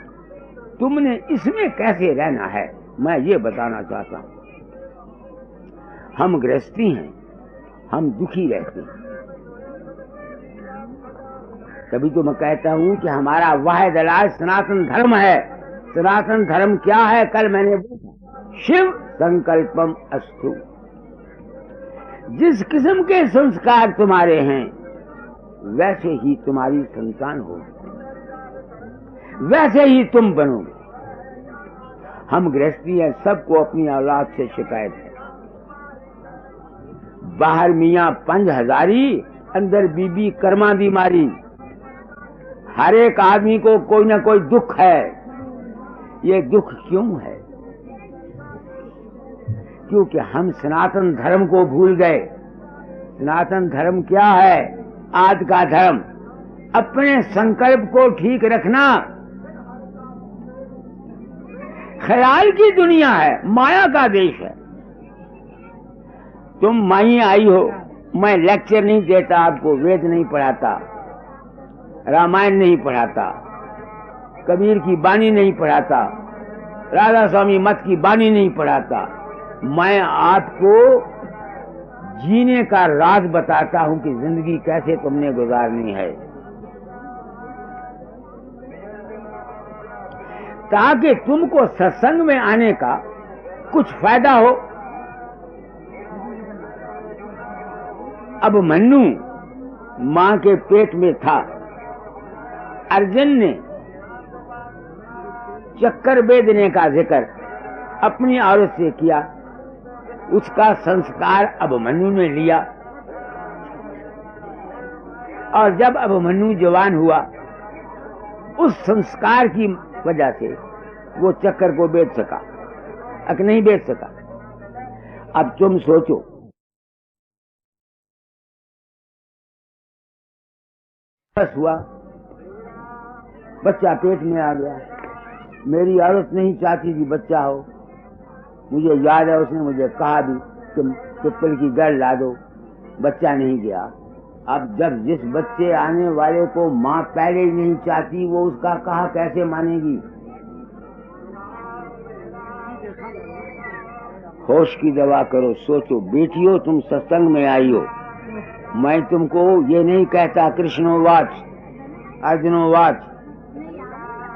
तुमने इसमें कैसे रहना है, मैं ये बताना चाहता हूं। हम गृहस्थी हैं, हम दुखी रहते हैं। तभी तो मैं कहता हूं कि हमारा वाहिद इलाज सनातन धर्म है। सनातन धर्म क्या है? कल मैंने बोला, शिव संकल्पम अस्तु। जिस किस्म के संस्कार तुम्हारे हैं वैसे ही तुम्हारी संतान होगी, वैसे ही तुम बनोगे। हम गृहस्थी हैं, सबको अपनी औलाद से शिकायत है। बाहर मियाँ 5,000, अंदर बीबी कर्मा दी मारी। हर एक आदमी को कोई ना कोई दुख है। ये दुख क्यों है? क्योंकि हम सनातन धर्म को भूल गए। सनातन धर्म क्या है? आज का धर्म अपने संकल्प को ठीक रखना। ख्याल की दुनिया है, माया का देश है। तुम माई आई हो, मैं लेक्चर नहीं देता आपको, वेद नहीं पढ़ाता, रामायण नहीं पढ़ाता, कबीर की बानी नहीं पढ़ाता, राधा स्वामी मत की बानी नहीं पढ़ाता। मैं आपको जीने का राज बताता हूं कि जिंदगी कैसे तुमने गुजारनी है, ताकि तुमको सत्संग में आने का कुछ फायदा हो। अब मन्नू मां के पेट में था। अर्जुन ने चक्कर बेदने का जिक्र अपनी औरत से किया। उसका संस्कार अभिमन्यु ने लिया, और जब अभिमन्यु जवान हुआ, उस संस्कार की वजह से वो चक्कर को बेच सका, अक नहीं बेच सका। अब तुम सोचो, बस हुआ, बच्चा पेट में आ गया। मेरी औरत नहीं चाहती थी बच्चा हो। मुझे याद है उसने मुझे कहा भी कि पिपल की जड़ ला दो, बच्चा नहीं गया। अब जब जिस बच्चे आने वाले को माँ पहले ही नहीं चाहती, वो उसका कहा कैसे मानेगी? होश की दवा करो, सोचो। बेटियों, तुम सत्संग में आई हो। मैं तुमको ये नहीं कहता कृष्णोवाच अर्जुनोवाच,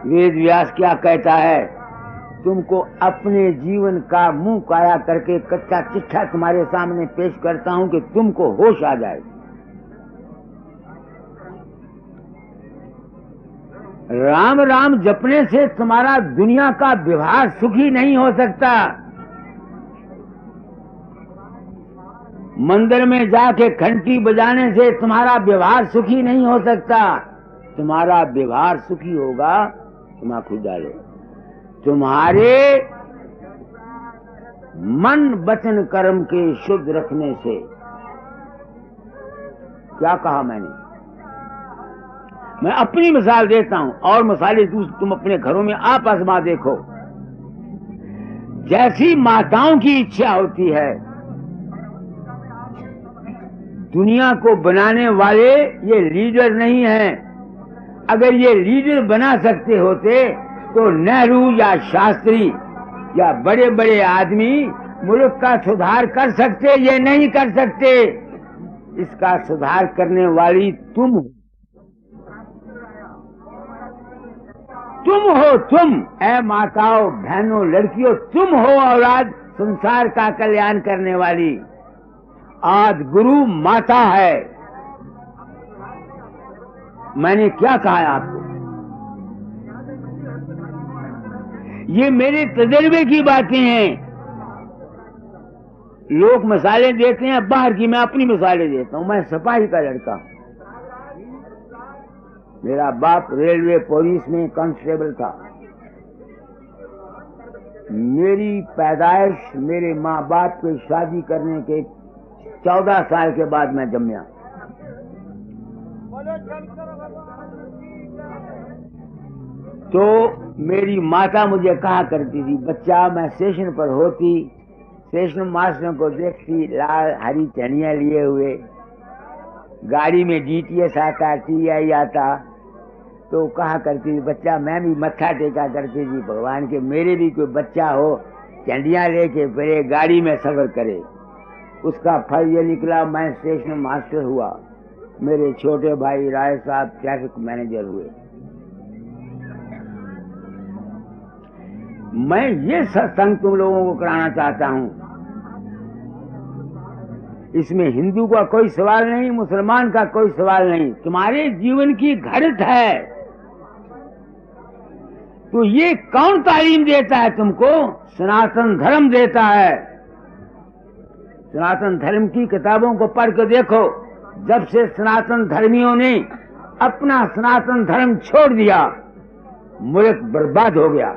वेद व्यास क्या कहता है। तुमको अपने जीवन का मुंह काया करके कच्चा चिट्ठा तुम्हारे सामने पेश करता हूं कि तुमको होश आ जाए। राम राम जपने से तुम्हारा दुनिया का व्यवहार सुखी नहीं हो सकता। मंदिर में जाके घंटी बजाने से तुम्हारा व्यवहार सुखी नहीं हो सकता। तुम्हारा व्यवहार सुखी होगा, तुम आंख डालो, तुम्हारे मन वचन कर्म के शुद्ध रखने से। क्या कहा मैंने? मैं अपनी मिसाल देता हूं और मिसालें तुम अपने घरों में आप आजमा देखो। जैसी माताओं की इच्छा होती है, दुनिया को बनाने वाले ये लीडर नहीं हैं। अगर ये लीडर बना सकते होते तो नेहरू या शास्त्री या बड़े बड़े आदमी मुल्क का सुधार कर सकते, ये नहीं कर सकते। इसका सुधार करने वाली तुम हो, तुम ऐ माताओं, बहनों, लड़कियों, तुम हो औलाद संसार का कल्याण करने वाली। आज गुरु माता है। मैंने क्या कहा है आपको? ये मेरे तजर्बे की बातें हैं। लोग मिसालें देते हैं बाहर की, मैं अपनी मिसालें देता हूं। मैं सिपाही का लड़का हूं। मेरा बाप रेलवे पुलिस में कांस्टेबल था। मेरी पैदाइश मेरे माँ बाप के शादी करने के 14 साल के बाद मैं जन्मा। तो मेरी माता मुझे कहा करती थी, बच्चा, मैं स्टेशन पर होती, स्टेशन मास्टरों को देखती, लाल हरी चनिया लिए हुए, गाड़ी में डीटीएस आता, टीआई आता, तो कहा करती थी, बच्चा, मैं भी मत्था टेका करती थी भगवान के मेरे भी कोई बच्चा हो चंडियां लेके फिर गाड़ी में सफर करे। उसका फल ये निकला, मैं स्टेशन मास्टर हुआ। मेरे छोटे भाई राय साहब ट्रैफिक मैनेजर हुए। मैं ये सत्संग तुम लोगों को कराना चाहता हूं। इसमें हिंदू का कोई सवाल नहीं, मुसलमान का कोई सवाल नहीं, तुम्हारे जीवन की घड़त है। तो ये कौन तालीम देता है तुमको? सनातन धर्म देता है। सनातन धर्म की किताबों को पढ़ के देखो। जब से सनातन धर्मियों ने अपना सनातन धर्म छोड़ दिया, मुल्क बर्बाद हो गया।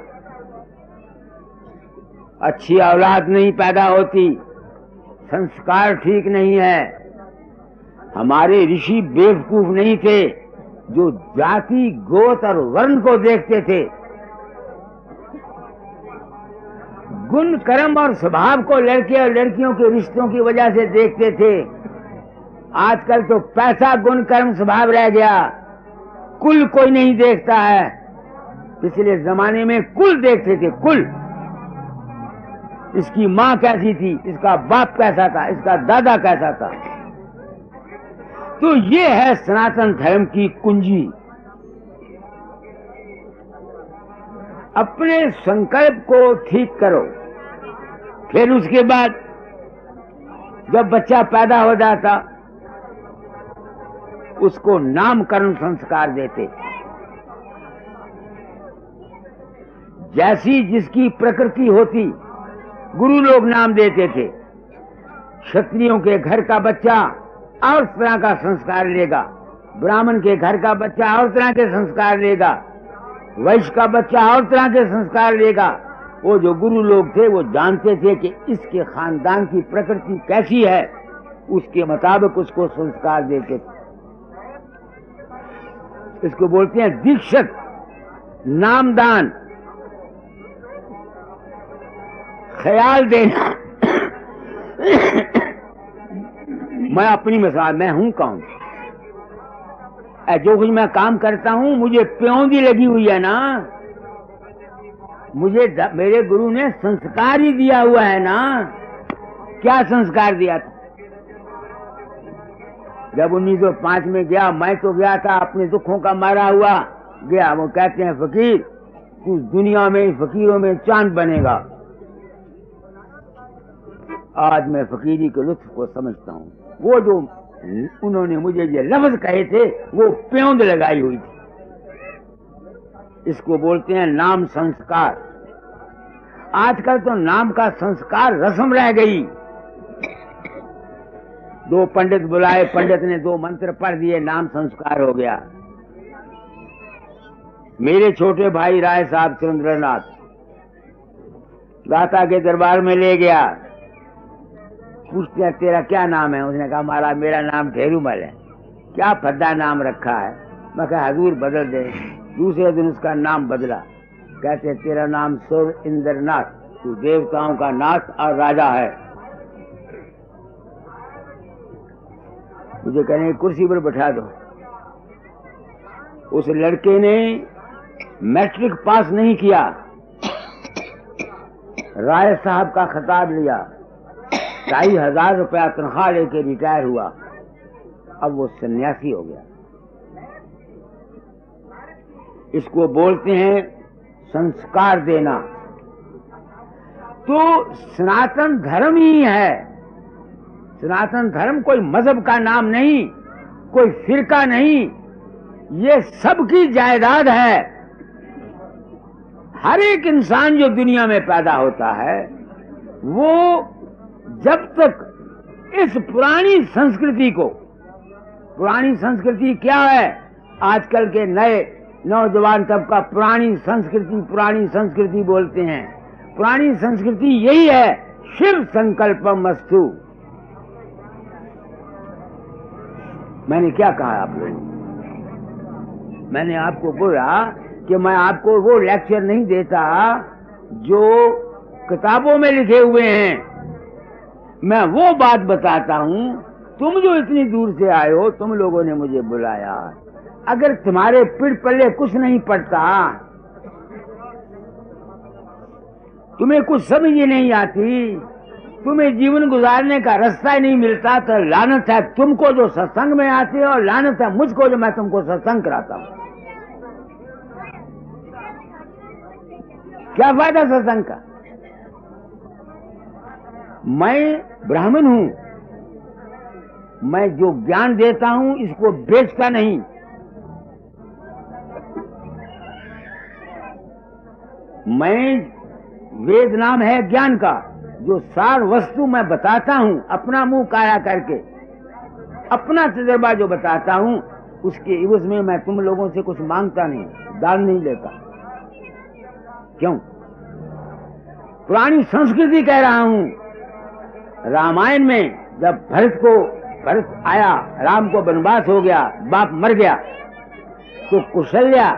अच्छी औलाद नहीं पैदा होती, संस्कार ठीक नहीं है। हमारे ऋषि बेवकूफ नहीं थे जो जाति, गोत्र और वर्ण को देखते थे। गुण, कर्म और स्वभाव को लड़के और लड़कियों के रिश्तों की वजह से देखते थे। आजकल तो पैसा, गुण, कर्म, स्वभाव रह गया, कुल कोई नहीं देखता है। पिछले जमाने में कुल देखते थे, कुल। इसकी माँ कैसी थी, इसका बाप कैसा था, इसका दादा कैसा था। तो ये है सनातन धर्म की कुंजी। अपने संकल्प को ठीक करो। फिर उसके बाद जब बच्चा पैदा हो जाता, उसको नामकरण संस्कार देते। जैसी जिसकी प्रकृति होती, गुरु लोग नाम देते थे। क्षत्रियों के घर का बच्चा और तरह का संस्कार लेगा, ब्राह्मण के घर का बच्चा और तरह के संस्कार लेगा, वैश्य का बच्चा और तरह के संस्कार लेगा। वो जो गुरु लोग थे वो जानते थे कि इसके खानदान की प्रकृति कैसी है, उसके मुताबिक उसको संस्कार देते थे। इसको बोलते हैं दीक्षित, नामदान, ख्याल देना। मैं अपनी मिसाल, मैं हूं कौन? जो कुछ मैं काम करता हूं मुझे प्योंदी लगी हुई है ना। मुझे मेरे गुरु ने संस्कार ही दिया हुआ है ना। क्या संस्कार दिया था? जब 1905 में गया, मैं तो गया था अपने दुखों का मारा हुआ गया। वो कहते हैं फकीर, तू दुनिया में फकीरों में चांद बनेगा। आज मैं फकीरी के लुत्फ को समझता हूँ। वो जो उन्होंने मुझे ये लफ्ज कहे थे वो प्योंद लगाई हुई थी। इसको बोलते हैं नाम संस्कार। आजकल तो नाम का संस्कार रस्म रह गई। 2 पंडित बुलाए, पंडित ने 2 मंत्र पढ़ दिए, नाम संस्कार हो गया। मेरे छोटे भाई राय साहब चंद्रनाथ दाता के दरबार में ले गया। पूछते हैं तेरा क्या नाम है? उसने कहा मेरा नाम ढेरूमल है। क्या भद्दा नाम रखा है। मैं कहा हजूर बदल दे। दूसरे दिन उसका नाम बदला। कहते तेरा नाम सुर इंद्रनाथ, तू देवताओं का नाथ और राजा है। मुझे कहने कुर्सी पर बैठा दो। उस लड़के ने मैट्रिक पास नहीं किया, राय साहब का खिताब लिया, 2,500 रुपया तनख्वाह लेके रिटायर हुआ। अब वो सन्यासी हो गया। इसको बोलते हैं संस्कार देना। तो सनातन धर्म ही है। सनातन धर्म कोई मजहब का नाम नहीं, कोई फिरका नहीं, ये सबकी जायदाद है। हर एक इंसान जो दुनिया में पैदा होता है वो जब तक इस पुरानी संस्कृति को, पुरानी संस्कृति क्या है? आजकल के नए नौजवान तबका पुरानी संस्कृति बोलते हैं। पुरानी संस्कृति यही है, शिव संकल्पम अस्तु। मैंने क्या कहा आप लोगों? मैंने आपको बोला कि मैं आपको वो लेक्चर नहीं देता जो किताबों में लिखे हुए हैं, मैं वो बात बताता हूं। तुम जो इतनी दूर से आए हो, तुम लोगों ने मुझे बुलाया, अगर तुम्हारे पीठ पल्ले कुछ नहीं पड़ता, तुम्हें कुछ समझ ही नहीं आती, तुम्हें जीवन गुजारने का रास्ता ही नहीं मिलता, तो लानत है तुमको जो सत्संग में आते हो, और लानत है मुझको जो मैं तुमको सत्संग कराता हूं। क्या फायदा सत्संग का? मैं ब्राह्मण हूं, मैं जो ज्ञान देता हूं इसको बेचता नहीं। मैं वेद नाम है ज्ञान का, जो सार वस्तु मैं बताता हूं अपना मुंह काया करके, अपना तजर्बा जो बताता हूं, उसके इवज में मैं तुम लोगों से कुछ मांगता नहीं, दान नहीं लेता। क्यों? पुरानी संस्कृति कह रहा हूं। रामायण में जब भरत आया, राम को वनवास हो गया, बाप मर गया, तो कौशल्या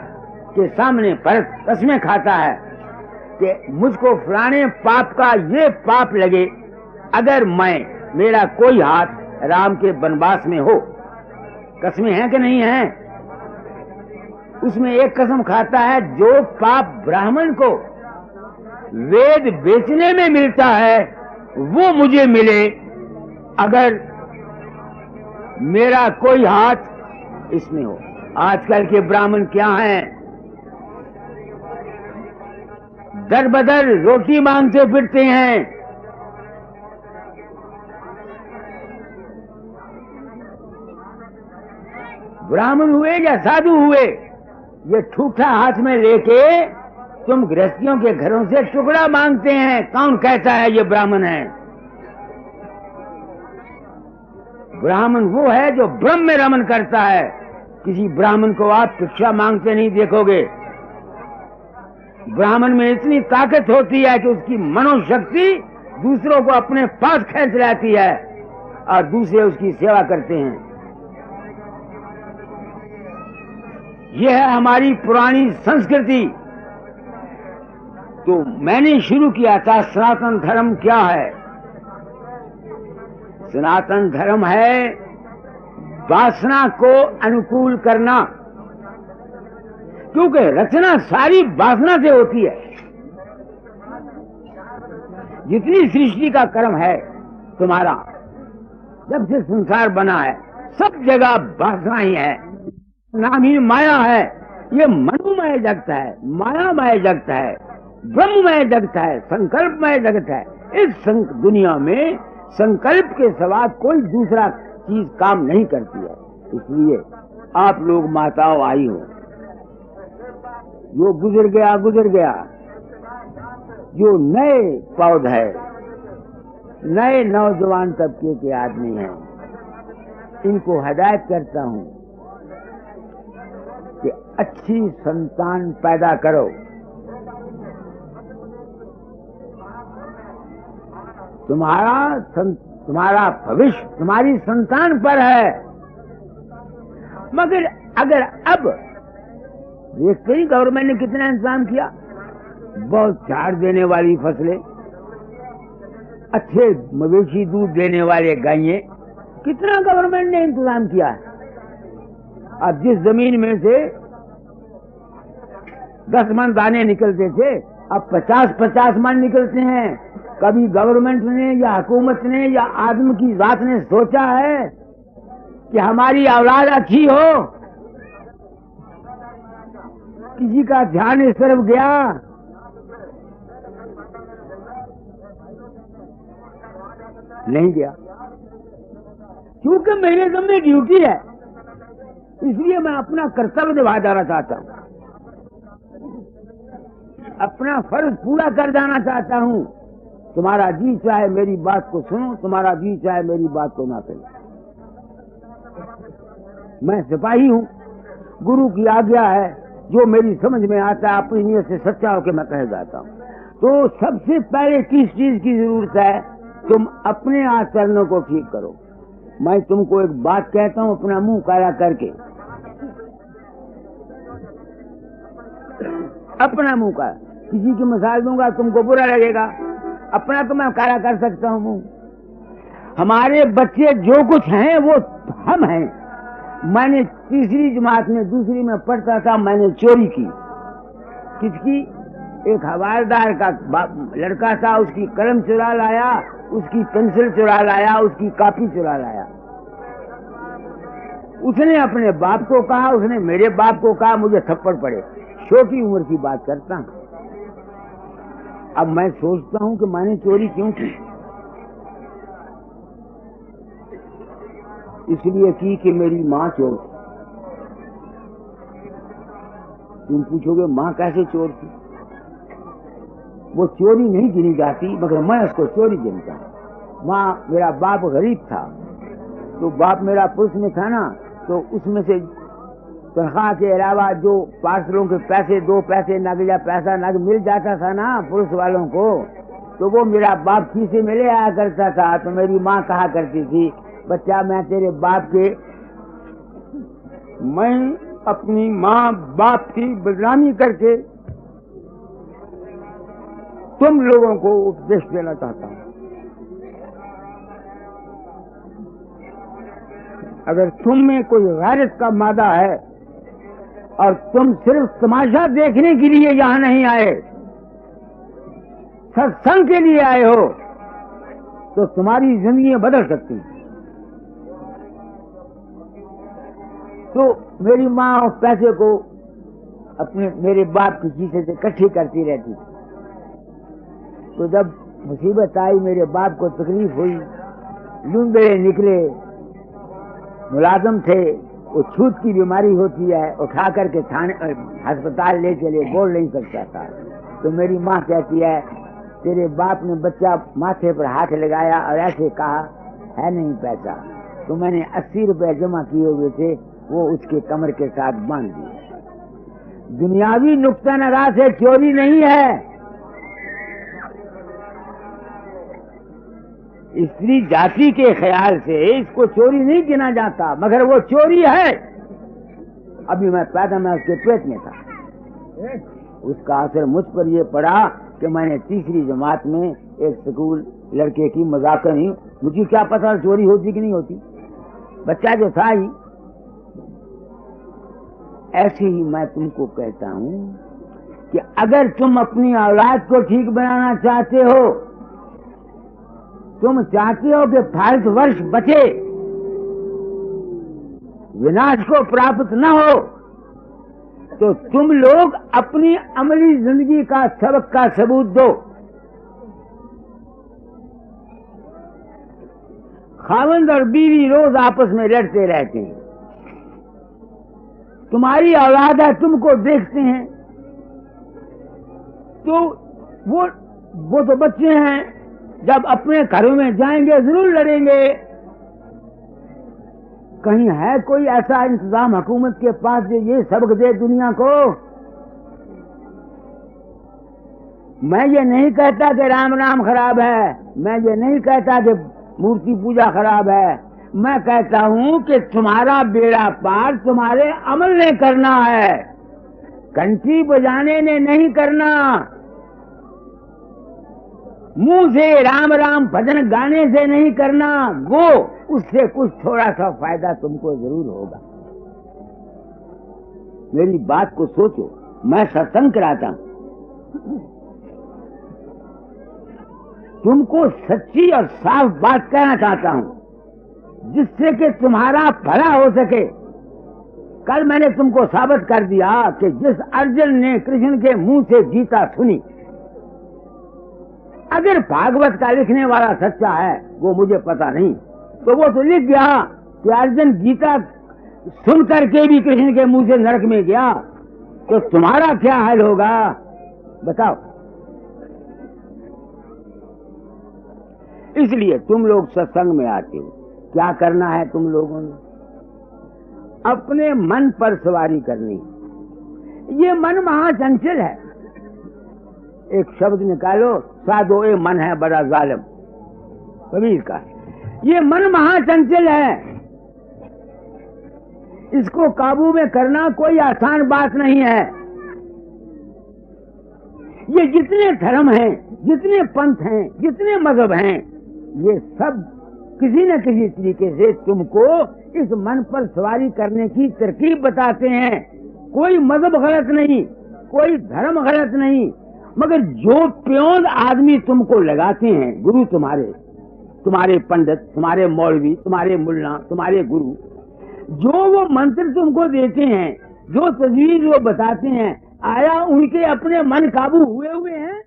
के सामने भरत कसमें खाता है कि मुझको फलाने पाप का ये पाप लगे अगर मेरा कोई हाथ राम के वनवास में हो। कसमें हैं कि नहीं है? उसमें एक कसम खाता है, जो पाप ब्राह्मण को वेद बेचने में मिलता है वो मुझे मिले अगर मेरा कोई हाथ इसमें हो। आजकल के ब्राह्मण क्या हैं? दर बदर रोटी मांगते फिरते हैं। ब्राह्मण हुए या साधु हुए, ये ठूठा हाथ में लेके तुम गृहस्थियों के घरों से टुकड़ा मांगते हैं। कौन कहता है ये ब्राह्मण है? ब्राह्मण वो है जो ब्रह्म में रमन करता है। किसी ब्राह्मण को आप भिक्षा मांगते नहीं देखोगे। ब्राह्मण में इतनी ताकत होती है कि उसकी मनोशक्ति दूसरों को अपने पास खींच लाती है और दूसरे उसकी सेवा करते हैं। यह है हमारी पुरानी संस्कृति। तो मैंने शुरू किया था, सनातन धर्म क्या है? सनातन धर्म है वासना को अनुकूल करना, क्योंकि रचना सारी वासना से होती है। जितनी सृष्टि का कर्म है तुम्हारा, जब से संसार बना है, सब जगह वासना ही है। नाम ही माया है। ये मनोमय जगत है, मायामय जगत है, ब्रह्ममय जगत है, संकल्पमय जगत है। इस दुनिया में संकल्प के सिवा कोई दूसरा चीज काम नहीं करती है। इसलिए आप लोग माताओं आई हो, जो गुजर गया, जो नए पौध है, नए नौजवान तबके के आदमी हैं, इनको हिदायत करता हूं कि अच्छी संतान पैदा करो। तुम्हारा भविष्य तुम्हारी संतान पर है। मगर अगर अब देखते ही गवर्नमेंट ने कितना इंतजाम किया, बहुत झाड़ देने वाली फसलें, अच्छे मवेशी दूध देने वाले गायें, कितना गवर्नमेंट ने इंतजाम किया है। अब जिस जमीन में से 10 मन दाने निकलते थे, अब 50-50 मन निकलते हैं। कभी गवर्नमेंट ने या हुकूमत ने या आदमी की जात ने सोचा है कि हमारी औलाद अच्छी हो? किसी का ध्यान इस तरफ गया? नहीं गया, क्योंकि मेरे सामने ड्यूटी है, इसलिए मैं अपना कर्तव्य निभा जाना चाहता हूं, अपना फर्ज पूरा कर जाना चाहता हूं। तुम्हारा जी चाहे मेरी बात को सुनो, तुम्हारा जी चाहे मेरी बात को ना सुनो। मैं सिपाही हूं, गुरु की आज्ञा है, जो मेरी समझ में आता है अपनी नीयत से सच्चा होकर मैं कह जाता हूं। तो सबसे पहले किस चीज की जरूरत है? तुम अपने आचरणों को ठीक करो। मैं तुमको एक बात कहता हूं, अपना मुंह काला करके, अपना मुंह काला, किसी की मिसाल दूंगा तुमको बुरा लगेगा, अपना तो मैं काला कर सकता हूं मुंह। हमारे बच्चे जो कुछ हैं वो हम हैं। मैंने तीसरी जमात में, दूसरी में पढ़ता था, मैंने चोरी की। किसकी? एक हवालदार का लड़का था, उसकी कलम चुरा लाया, उसकी पेंसिल चुरा लाया, उसकी कॉपी चुरा लाया। उसने अपने बाप को कहा, उसने मेरे बाप को कहा, मुझे थप्पड़ पड़े। छोटी उम्र की बात करता हूं। अब मैं सोचता हूं कि मैंने चोरी क्यों की? इसलिए की कि मेरी माँ चोर थी। तुम पूछोगे माँ कैसे चोर थी? वो चोरी नहीं गिनी जाती, मगर मैं उसको चोरी गिनता हूं। माँ, मेरा बाप गरीब था, तो बाप मेरा पुलिस में था ना, तो उसमें से तनख्वाह के अलावा जो पार्सलों के पैसे, 2 पैसे नग या पैसा नग मिल जाता था ना पुलिस वालों को, तो वो मेरा बाप खीसे में ले आया करता था। तो मेरी माँ कहा करती थी, बच्चा मैं तेरे बाप के, मैं अपनी माँ बाप की बदनामी करके तुम लोगों को उपदेश देना चाहता हूं। अगर तुम में कोई गैरत का मादा है और तुम सिर्फ तमाशा देखने के लिए यहां नहीं आए, सत्संग के लिए आए हो, तो तुम्हारी जिंदगी बदल सकती है। तो मेरी माँ उस पैसे को अपने मेरे बाप की खीसे से इकट्ठी करती रहती थी। तो जब मुसीबत आई, मेरे बाप को तकलीफ हुई, लूंदे निकले, मुलाजम थे, वो छूत की बीमारी होती है, उठा करके थाने अस्पताल ले चले, बोल नहीं सकता था। तो मेरी माँ कहती है, तेरे बाप ने बच्चा माथे पर हाथ लगाया और ऐसे कहा, है नहीं पैसा। तो मैंने 80 रुपए जमा किए हुए थे, वो उसके कमर के साथ बांध दिए। दुनियावी नुक्ता नगाह से चोरी नहीं है। स्त्री जाति के ख्याल से इसको चोरी नहीं गिना जाता, मगर वो चोरी है। अभी मैं उसके पेट में था, उसका असर मुझ पर ये पड़ा कि मैंने तीसरी जमात में एक स्कूल लड़के की मजाक नहीं, मुझे क्या पता चोरी होती कि नहीं होती, बच्चा जो था ही। ऐसे ही मैं तुमको कहता हूं कि अगर तुम अपनी औलाद को ठीक बनाना चाहते हो, तुम चाहते हो कि भारतवर्ष बचे, विनाश को प्राप्त न हो, तो तुम लोग अपनी अमली जिंदगी का सबक का सबूत दो। खावंद और बीवी रोज आपस में लड़ते रहते हैं, तुम्हारी औलाद है, तुमको देखते हैं, तो वो तो बच्चे हैं, जब अपने घरों में जाएंगे जरूर लड़ेंगे। कहीं है कोई ऐसा इंतजाम हुकूमत के पास जो ये सबक दे दुनिया को? मैं ये नहीं कहता कि राम राम खराब है, मैं ये नहीं कहता कि मूर्ति पूजा खराब है, मैं कहता हूं कि तुम्हारा बेड़ा पार तुम्हारे अमल ने करना है, घंटी बजाने ने नहीं करना। मुंह से राम राम भजन गाने से नहीं करना, वो उससे कुछ थोड़ा सा फायदा तुमको जरूर होगा। मेरी बात को सोचो, मैं सत्संग कराता हूं, तुमको सच्ची और साफ बात कहना चाहता हूं, जिससे कि तुम्हारा भला हो सके। कल मैंने तुमको साबित कर दिया कि जिस अर्जुन ने कृष्ण के मुंह से गीता सुनी, अगर भागवत का लिखने वाला सच्चा है, वो मुझे पता नहीं, तो वो तो लिख गया कि अर्जुन गीता सुन करके भी कृष्ण के मुंह से नरक में गया, तो तुम्हारा क्या हाल होगा बताओ। इसलिए तुम लोग सत्संग में आते हो, क्या करना है तुम लोगों ने? अपने मन पर सवारी करनी। ये मन महाचंचल है। एक शब्द निकालो, साधो ये मन है बड़ा जालिम, कबीर का। ये मन महाचंचल है, इसको काबू में करना कोई आसान बात नहीं है। ये जितने धर्म हैं, जितने पंथ हैं, जितने मजहब हैं, ये सब किसी न किसी तरीके से तुमको इस मन पर सवारी करने की तरकीब बताते हैं। कोई मजहब गलत नहीं, कोई धर्म गलत नहीं, मगर जो प्योंद आदमी तुमको लगाते हैं, गुरु तुम्हारे पंडित, तुम्हारे मौलवी, तुम्हारे मुल्ला, तुम्हारे गुरु, जो वो मंत्र तुमको देते हैं, जो तजवीज वो बताते हैं, आया उनके अपने मन काबू हुए हैं?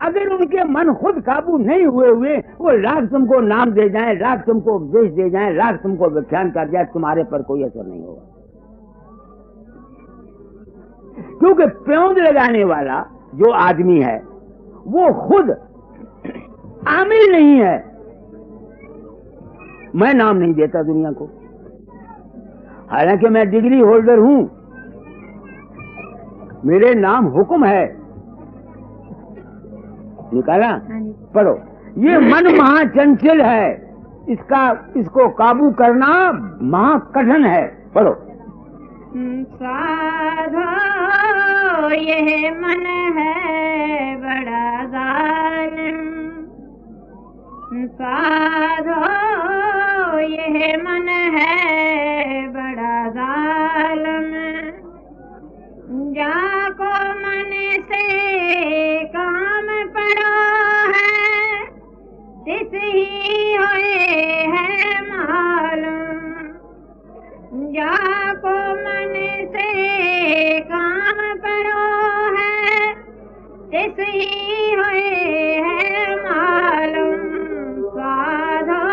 अगर उनके मन खुद काबू नहीं हुए, वो लाख तुमको नाम दे जाए, लाख तुमको उपदेश दे जाए, लाख तुमको व्याख्यान कर जाए, तुम्हारे पर कोई असर नहीं होगा। क्योंकि प्योंद लगाने वाला जो आदमी है, वो खुद आमिल नहीं है। मैं नाम नहीं देता दुनिया को, हालांकि मैं डिग्री होल्डर हूं, मेरे नाम हुक्म है, निकाला, पढ़ो। ये मन महाचंचल है, इसको काबू करना महाकठिन है, पढ़ो। साधो ये मन है बड़ा जालिम, साधो ये मन है बड़ा जालिम, जाको मन से काम पड़ो है, तिस ही होए है मालूम, जाको मन से काम पड़ो है, तिस ही होए है मालूम, साधो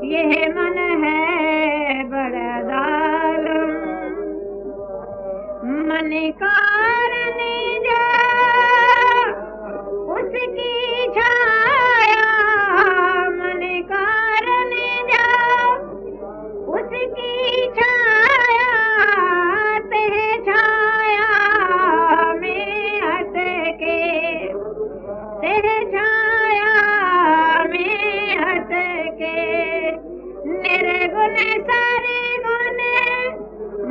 ये मन है बड़ा जालिम, मन कारने जा उसकी छाया, मन कारने जा उसकी छाया, तेह छाया में हटके, तेह छाया में हटके, निर्गुण सारे गुण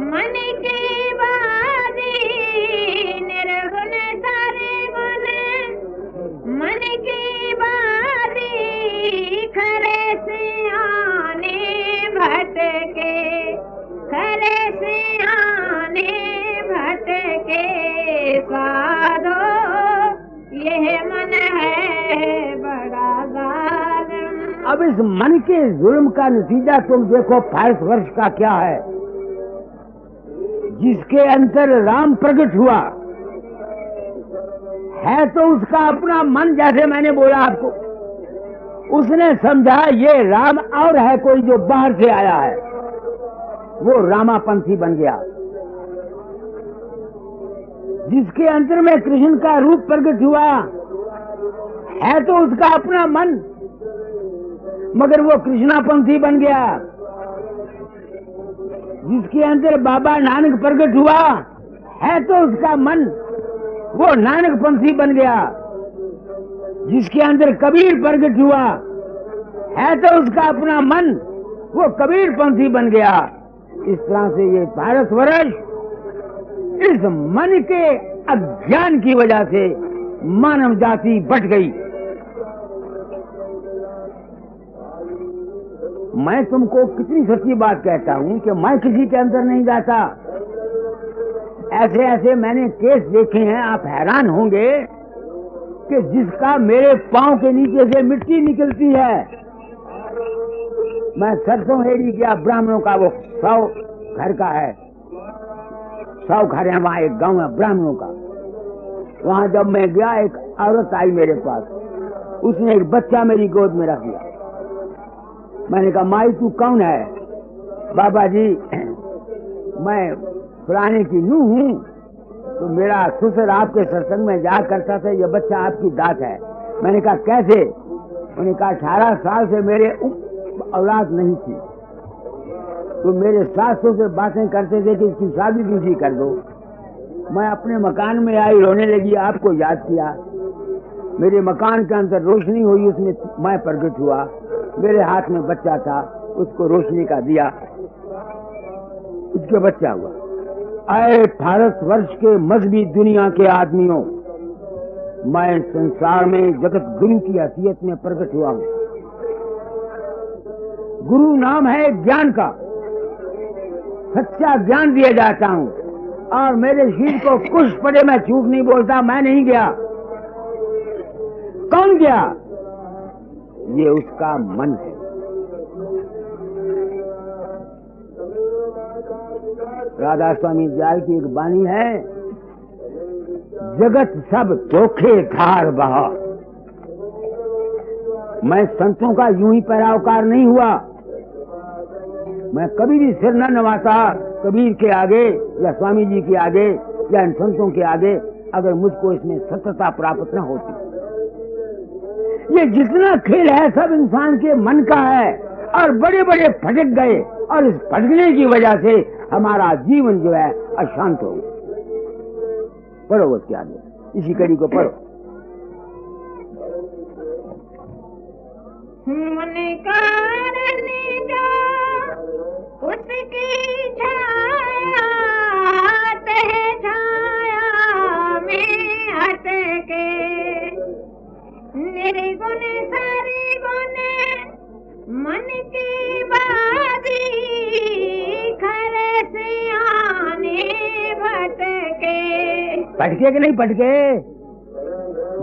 मन की बाजी, निर्गुण सारे गुण मन की बाजी, खरे से आने भटके, खरे से आने भटके, साधो यह मन है बड़ा जालिम। अब इस मन के जुल्म का नतीजा तुम देखो भारतवर्ष का क्या है। जिसके अंदर राम प्रकट हुआ है, तो उसका अपना मन, जैसे मैंने बोला आपको, उसने समझा ये राम और है कोई जो बाहर से आया है, वो रामापंथी बन गया। जिसके अंदर में कृष्ण का रूप प्रकट हुआ है, तो उसका अपना मन, मगर वो कृष्णापंथी बन गया। जिसके अंदर बाबा नानक प्रकट हुआ है, तो उसका मन, वो नानक पंथी बन गया। जिसके अंदर कबीर प्रकट हुआ है तो उसका अपना मन, वो कबीर पंथी बन गया। इस तरह से ये भारतवर्ष इस मन के अज्ञान की वजह से मानव जाति बट गई। मैं तुमको कितनी सच्ची बात कहता हूं कि मैं किसी के अंदर नहीं जाता। ऐसे ऐसे मैंने केस देखे हैं, आप हैरान होंगे कि जिसका मेरे पांव के नीचे से मिट्टी निकलती है। मैं सरसों हेड़ी गया, ब्राह्मणों का वो 100 घर का है, 100 घर है वहां, एक गांव है ब्राह्मणों का। वहां जब मैं गया, एक औरत आई मेरे पास, उसने एक बच्चा मेरी गोद में रख दिया। मैंने कहा, माई तू कौन है? बाबा जी मैं फलाने की नूह हूँ, तो मेरा ससुर आपके सत्संग में जा करता था, ये बच्चा आपकी दात है। मैंने कहा कैसे? उन्होंने कहा 18 साल से मेरे औलाद नहीं थी, तो मेरे सासों से बातें करते थे कि इसकी शादी दूसरी कर दो। मैं अपने मकान में आई, रोने लगी, आपको याद किया। मेरे मकान के अंदर रोशनी हुई, उसमें मैं प्रकट हुआ। मेरे हाथ में बच्चा था, उसको रोशनी का दिया, उसके बच्चा हुआ। आए भारतवर्ष के मजहबी दुनिया के आदमियों, मैं संसार में जगत गुरु की हैसियत में प्रकट हुआ हूं। गुरु नाम है ज्ञान का, सच्चा ज्ञान दिया जाता हूं। और मेरे शरीर को कुछ पड़े, मैं झूठ नहीं बोलता, मैं नहीं गया। कौन गया? ये उसका मन है। राधा स्वामी दयाल की एक वाणी है, जगत सब धोखे धार बहा। मैं संतों का यूं ही पैरोकार नहीं हुआ। मैं कभी भी सिर न नवाता कबीर के आगे या स्वामी जी के आगे या इन संतों के आगे, अगर मुझको इसमें सत्यता प्राप्त न होती। ये जितना खेल है सब इंसान के मन का है, और बड़े बड़े भटक गए, और इस भटकने की वजह से हमारा जीवन जो है अशांत हो गया। पढ़ो उसके आगे, इसी कड़ी को पढ़ो। मन कारने जा उसकी छाया, तह छाया में अटके। निर्गुण सारी गुण मन की बाजी, खरे सियाने भटके। भटके कि नहीं भटके?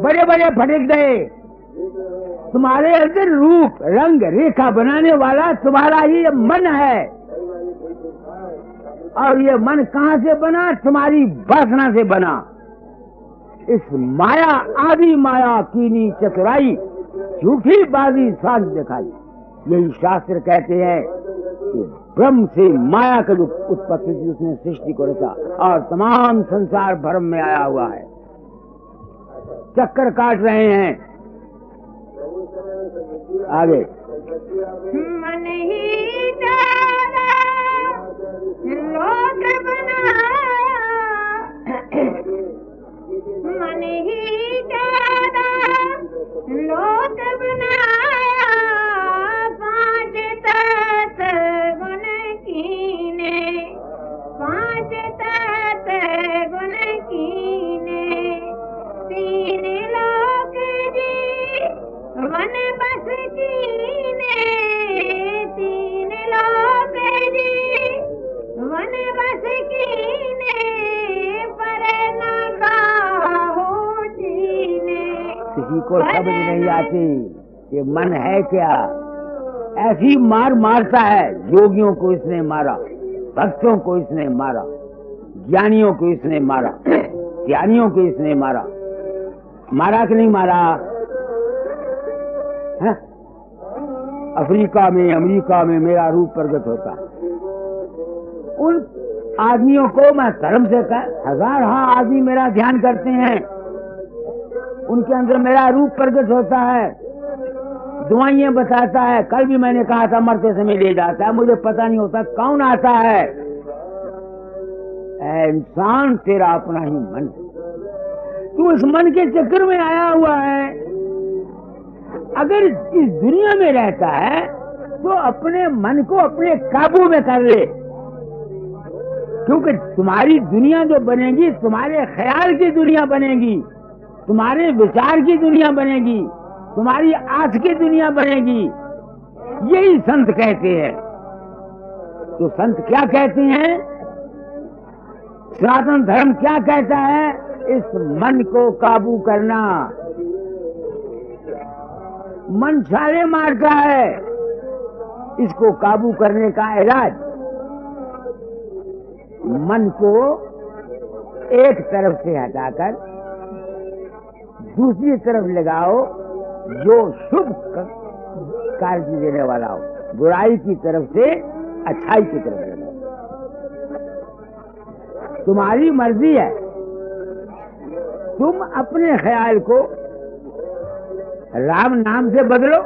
बड़े बड़े भटक गए। तुम्हारे अंदर रूप रंग रेखा बनाने वाला तुम्हारा ही मन है, और ये मन कहां से बना? तुम्हारी वासना से बना। इस माया आदि माया कीनी चतुराई, झूठी बाजी साज दिखाई। यही शास्त्र कहते हैं कि ब्रह्म से माया का जो उत्पत्ति थी, उसने सृष्टि को रचा, और तमाम संसार भ्रम में आया हुआ है, चक्कर काट रहे हैं। आगे मन ही जाना लोक बनाया, मन ही जाना लोक बनाया। 5 तत्व गुण कीने, 5 तत्व गुण कीने। 3 लोक जी वन बस कीने, 3 लोक जी वन बस कीने। पर न काहू जीने। किसी को समझ नहीं आती ये मन है क्या। ऐसी मार मारता है। योगियों को इसने मारा, भक्तों को इसने मारा, ज्ञानियों को इसने मारा, ज्ञानियों को इसने मारा। मारा कि नहीं मारा? है? अफ्रीका में, अमेरिका में मेरा रूप प्रकट होता। उन आदमियों को मैं धर्म से हजार आदमी मेरा ध्यान करते हैं, उनके अंदर मेरा रूप प्रकट होता है, दुआएं बताता है। कल भी मैंने कहा था मरते समय ले जाता है, मुझे पता नहीं होता कौन आता है। इंसान तेरा अपना ही मन है, तू इस मन के चक्कर में आया हुआ है। अगर इस दुनिया में रहता है तो अपने मन को अपने काबू में कर ले, क्योंकि तुम्हारी दुनिया जो बनेगी तुम्हारे ख्याल की दुनिया बनेगी, तुम्हारे विचार की दुनिया बनेगी, तुम्हारी आस की दुनिया बनेगी। यही संत कहते हैं। तो संत क्या कहते हैं? सनातन धर्म क्या कहता है? इस मन को काबू करना। मन छाले मारता है, इसको काबू करने का इलाज मन को एक तरफ से हटाकर दूसरी तरफ लगाओ, जो शुभ कार्य देने वाला हो। बुराई की तरफ से अच्छाई की तरफ लगाओ। तुम्हारी मर्जी है, तुम अपने ख्याल को राम नाम से बदलो,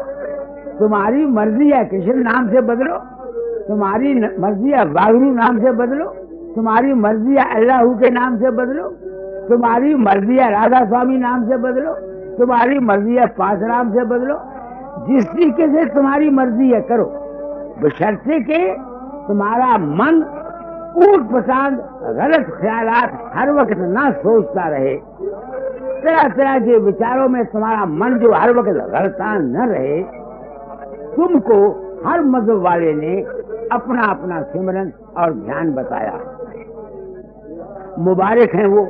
तुम्हारी मर्जी है कृष्ण नाम से बदलो, तुम्हारी मर्जी है वागरू नाम से बदलो, तुम्हारी मर्जी है अल्लाह के नाम से बदलो, तुम्हारी मर्जी है राधा स्वामी नाम से बदलो, तुम्हारी मर्जी है पांच नाम से बदलो। जिस तरीके से तुम्हारी मर्जी है करो, बशर्ते के तुम्हारा मन ऊट पटांग गलत ख्यालात हर वक्त ना सोचता रहे, तरह तरह के विचारों में तुम्हारा मन जो हर वक्त गलतान न रहे। तुमको हर मजहब वाले ने अपना अपना सिमरन और ध्यान बताया, मुबारक हैं वो।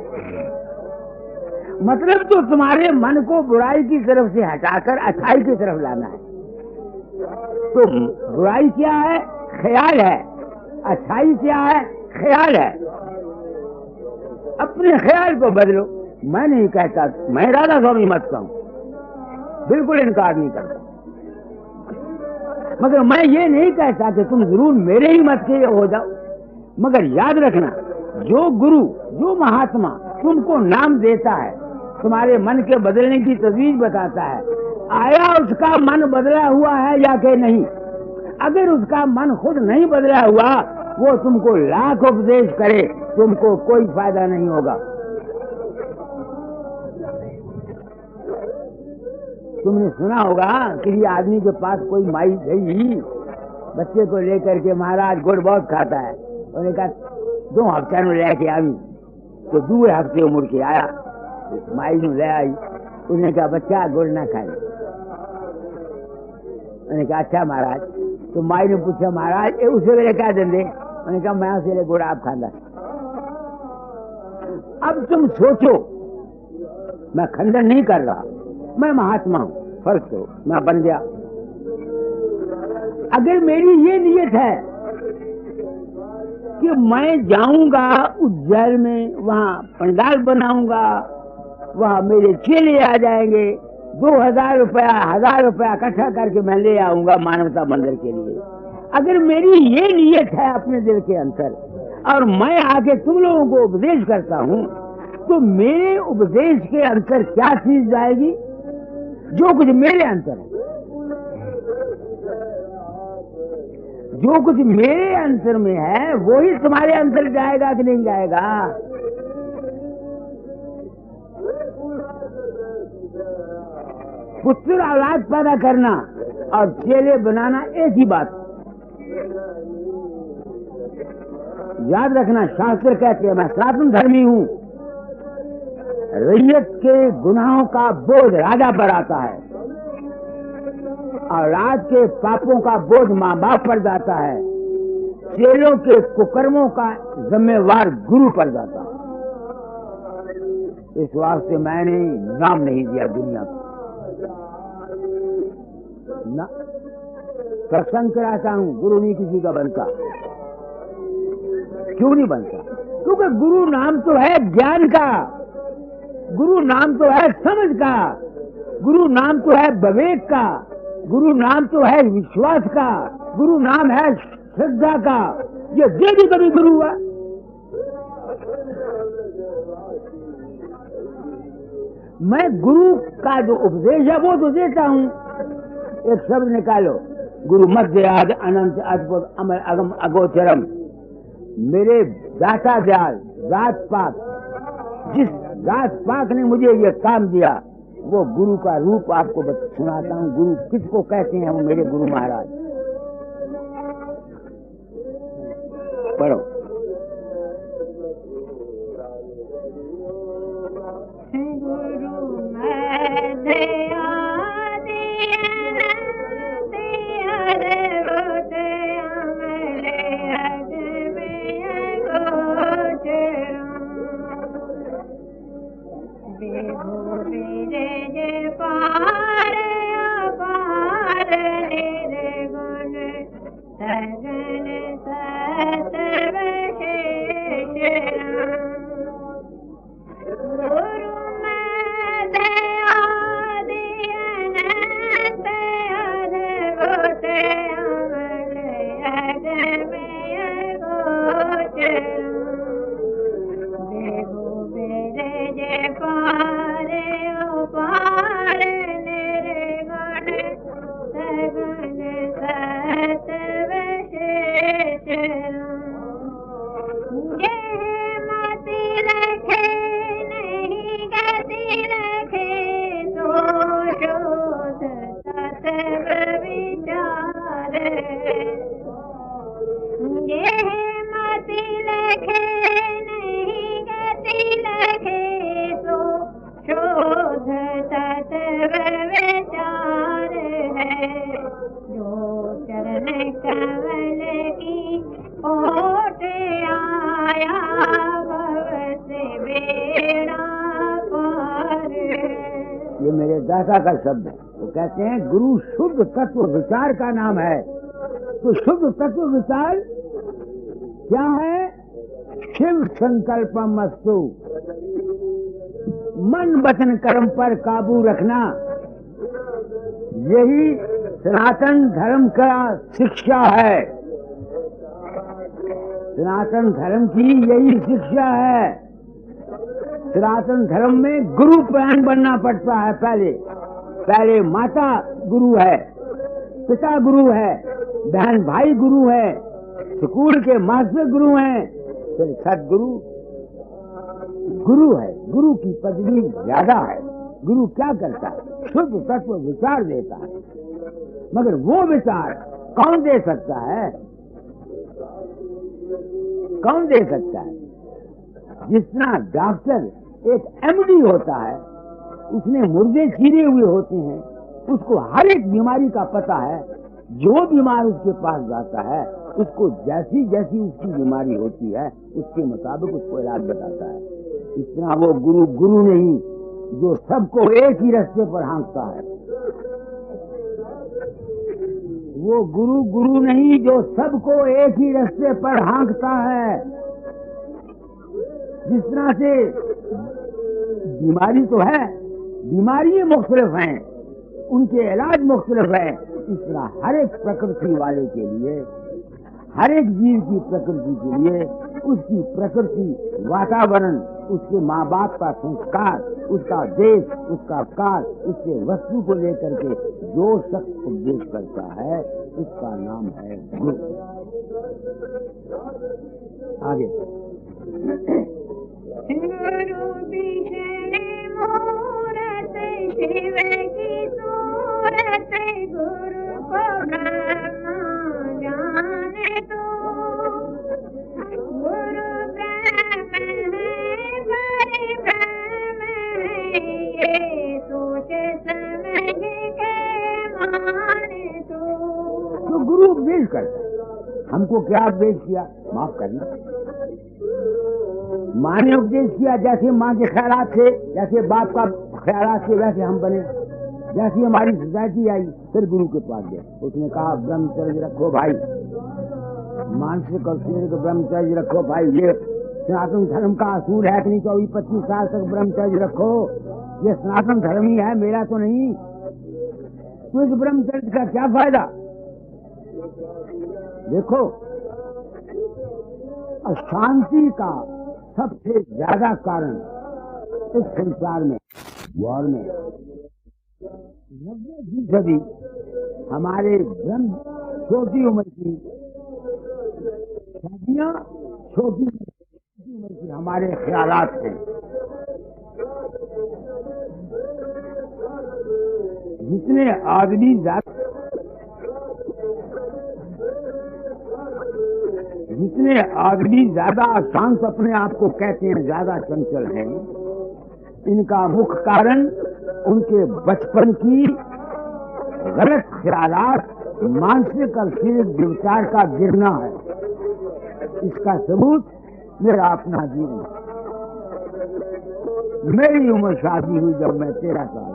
मतलब तो तुम्हारे मन को बुराई की तरफ से हटाकर अच्छाई की तरफ लाना है। तो बुराई क्या है? ख्याल है। अच्छाई क्या है? ख्याल है। अपने ख्याल को बदलो। मैं नहीं कहता, मैं राधा स्वामी मत कहूं, बिल्कुल इनकार नहीं करता, मगर मैं ये नहीं कहता कि तुम जरूर मेरे ही मत के हो जाओ। मगर याद रखना, जो गुरु जो महात्मा तुमको नाम देता है, तुम्हारे मन के बदलने की तजवीज बताता है, आया उसका मन बदला हुआ है या कि नहीं। अगर उसका मन खुद नहीं बदला हुआ, वो तुमको लाख उपदेश करे, तुमको कोई फायदा नहीं होगा। तुमने सुना होगा किसी आदमी के पास कोई माई गई, बच्चे को लेकर के, महाराज गुड़ बहुत खाता है, उन्होंने कहा 2 हफ्ते में लेके आई, तो 2 हफ्ते मुड़ के आया, माई ने ले आई, उसने कहा बच्चा गुड़ ना खाए। उन्होंने कहा अच्छा महाराज। तो माई ने पूछा महाराज ये उसे मेरे क्या देंगे? उन्होंने कहा मैं उसे गुड़ आप खाना। अब तुम सोचो, मैं खंडन नहीं कर रहा, मैं महात्मा हूं, फर्ज करो मैं बन गया। अगर मेरी ये नियत है कि मैं जाऊंगा उज्जैन में, वहां पंडाल बनाऊंगा, वहां मेरे चेले आ जाएंगे, 2000 रुपया 1000 रुपया इकट्ठा करके मैं ले आऊंगा मानवता मंदिर के लिए। अगर मेरी ये नियत है अपने दिल के अंदर, और मैं आके तुम लोगों को उपदेश करता हूं, तो मेरे उपदेश के अंदर क्या चीज जाएगी? जो कुछ मेरे अंदर है, जो कुछ मेरे अंदर में है वही तुम्हारे अंदर जाएगा कि नहीं जाएगा? पुत्र औलाद पैदा करना और चेले बनाना एक ही बात। याद रखना, शास्त्र कहते हैं, मैं सनातन धर्मी हूं, रैयत के गुनाहों का बोझ राजा पर आता है और राज के पापों का बोझ माँ बाप पर जाता है, चेलों के कुकर्मों का जिम्मेवार गुरु पर जाता है। इस वास्ते मैंने नाम नहीं दिया दुनिया को ना, सत्संग कराता हूं, गुरु नहीं किसी का बनता। क्यों नहीं बनता? क्योंकि गुरु नाम तो है ज्ञान का, गुरु नाम तो है समझ का, गुरु नाम तो है विवेक का, गुरु नाम तो है विश्वास का, गुरु नाम है श्रद्धा का। ये जो भी कभी गुरु हुआ, मैं गुरु का जो उपदेश है वो तो देता हूं। एक शब्द निकालो, गुरु मध्य आद अनंत अद्भुत अमर अगम अगोचरम। मेरे दाता दयाल रात पाक, जिस रात पाक ने मुझे ये काम दिया, वो गुरु का रूप आपको सुनाता हूँ। गुरु किसको कहते हैं? वो मेरे गुरु महाराज। पढ़ो। ये मेरे दादा का शब्द है। वो कहते हैं गुरु शुद्ध तत्व विचार का नाम है। तो शुद्ध तत्व विचार क्या है? शिव संकल्पमस्तु। मन वचन कर्म पर काबू रखना, यही सनातन धर्म का शिक्षा है। सनातन धर्म की यही शिक्षा है। सनातन धर्म में गुरु प्राण बनना पड़ता है। पहले माता गुरु है, पिता गुरु है, बहन भाई गुरु है, स्कूल के मास्टर गुरु हैं, फिर सदगुरु गुरु है। गुरु की पदवी ज्यादा है। गुरु क्या करता है? शुद्ध तत्व विचार देता है। मगर वो विचार कौन दे सकता है? कौन दे सकता है? जितना डॉक्टर एक एमडी होता है, उसने मुर्दे चीरे हुए होते हैं, उसको हर एक बीमारी का पता है। जो बीमार उसके पास जाता है, उसको जैसी जैसी उसकी बीमारी होती है, उसके मुताबिक उसको इलाज बताता है। इतना वो गुरु नहीं जो सबको एक ही रास्ते पर हाँकता है। वो गुरु नहीं जो सबको एक ही रास्ते पर हाँकता है। जिस तरह से बीमारी तो है, बीमारियां मुख्तलिफ हैं, उनके इलाज मुख्तलिफ है। इस तरह हर एक प्रकृति वाले के लिए, हर एक जीव की प्रकृति के लिए उसकी प्रकृति, वातावरण, उसके माँ बाप का संस्कार, उसका देश, उसका काल, उसके वस्तु को लेकर के जो शख्स उपदेश करता है, उसका नाम है गुरु। आगे गुरु विष्णु मूरत शिव की सूरत, गुरु को ब्रह्मा जाने तो, गुरु ब्रह्म है परिब्रह्म है, ये सोच समझ के माने तो गुरु उपदेश करता है। हमको क्या उपदेश किया? माफ करना, माँ ने उपदेश किया। जैसे माँ के ख्यालात थे, जैसे बाप का ख्यालात थे, वैसे हम बने। जैसी हमारी सोसाइटी आई, फिर गुरु के पास गए। उसने कहा ब्रह्मचर्य रखो भाई, मानसिक और शारीरिक ब्रह्मचर्य रखो भाई। ये सनातन धर्म का असूल है कि नहीं? 24-25 साल तक ब्रह्मचर्य रखो। ये सनातन धर्म ही है, मेरा तो नहीं। तो इस ब्रह्मचर्य का क्या फायदा? देखो, अशांति का सबसे ज्यादा कारण इस संसार में, वॉर में 90% हमारे ब्रह्म छोटी उम्र की शादियां, छोटी उम्र की हमारे ख्यालात थे। जितने आदमी ज्यादा अशांत अपने आप को कहते हैं, ज्यादा चंचल हैं, इनका मुख्य कारण उनके बचपन की गलत ख्यालात, मानसिक और शारीरिक विचार का गिरना है। इसका सबूत मेरा अपना जीवन। मेरी उम्र शादी हुई जब मैं 13 साल,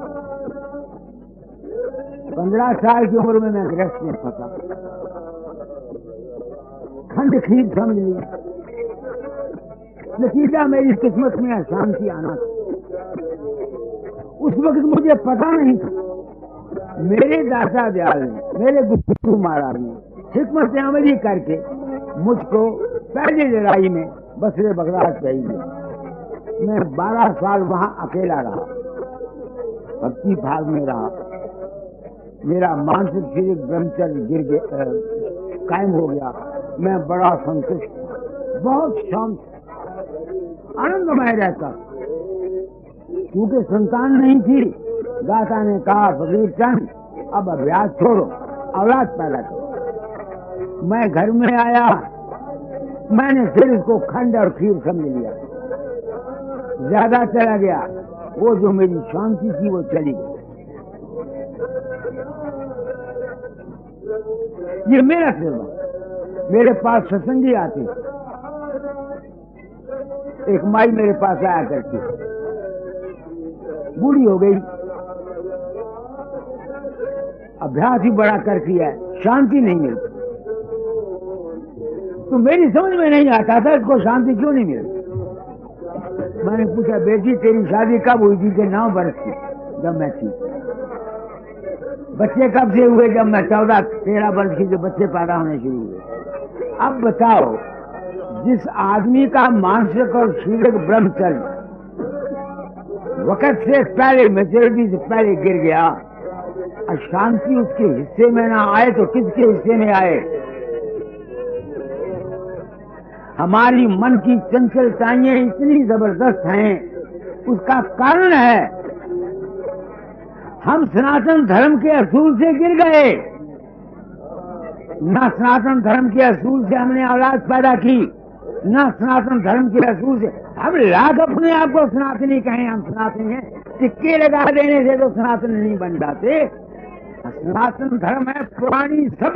15 साल की उम्र में मैं गृहस्थ में फंसा, खंड खीर समझ ली। नतीजा मेरी किस्मत में अशांति आना था। उस वक्त मुझे पता नहीं था। मेरे दाता दयाल ने, मेरे गुरु महाराज ने हिकमत अमली करके मुझको पहली लड़ाई में बसरे बगदाद भेज दिया। मैं 12 साल वहां अकेला रहा, भक्ति भाग में रहा। मेरा मानसिक शारीरिक ब्रह्मचर्य कायम हो गया। मैं बड़ा संतुष्ट, बहुत शांत, आनंदमय रहता। क्योंकि संतान नहीं थी, दाता ने कहा फकीर चंद अब अभ्यास छोड़ो, औलाद पैदा करो। मैं घर में आया, मैंने फिर इसको खंड और खीर समझ लिया। ज्यादा चला गया, वो जो मेरी शांति थी वो चली गई। ये मेरा सेवा। मेरे पास सत्संगी आते, एक माई मेरे पास आया करती, बूढ़ी हो गई, अभ्यास ही बड़ा करती है, शांति नहीं मिलती। तो मेरी समझ में नहीं आता था इसको शांति क्यों नहीं मिलती। मैंने पूछा, बेटी तेरी शादी कब हुई थी? कि 9 वर्ष की, जब मैं थी। बच्चे कब से हुए? जब मैं 14-13 वर्ष की, जो बच्चे पैदा होने शुरू हुए। अब बताओ, जिस आदमी का मानसिक और शारीरिक ब्रह्मचर्य वक्त से पहले, मेच्योरिटी से पहले गिर गया, अशांति उसके हिस्से में ना आए तो किसके हिस्से में आए? हमारी मन की चंचलताएं इतनी जबरदस्त हैं, उसका कारण है हम सनातन धर्म के असूल से गिर गए। न सनातन धर्म के असूल से हमने औलाद पैदा की, न सनातन धर्म के असूल से हम लाख अपने आप को सनातनी कहें, हम सनातनी हैं, सिक्के लगा देने से तो सनातन नहीं बन जाते। सनातन धर्म है पुरानी सब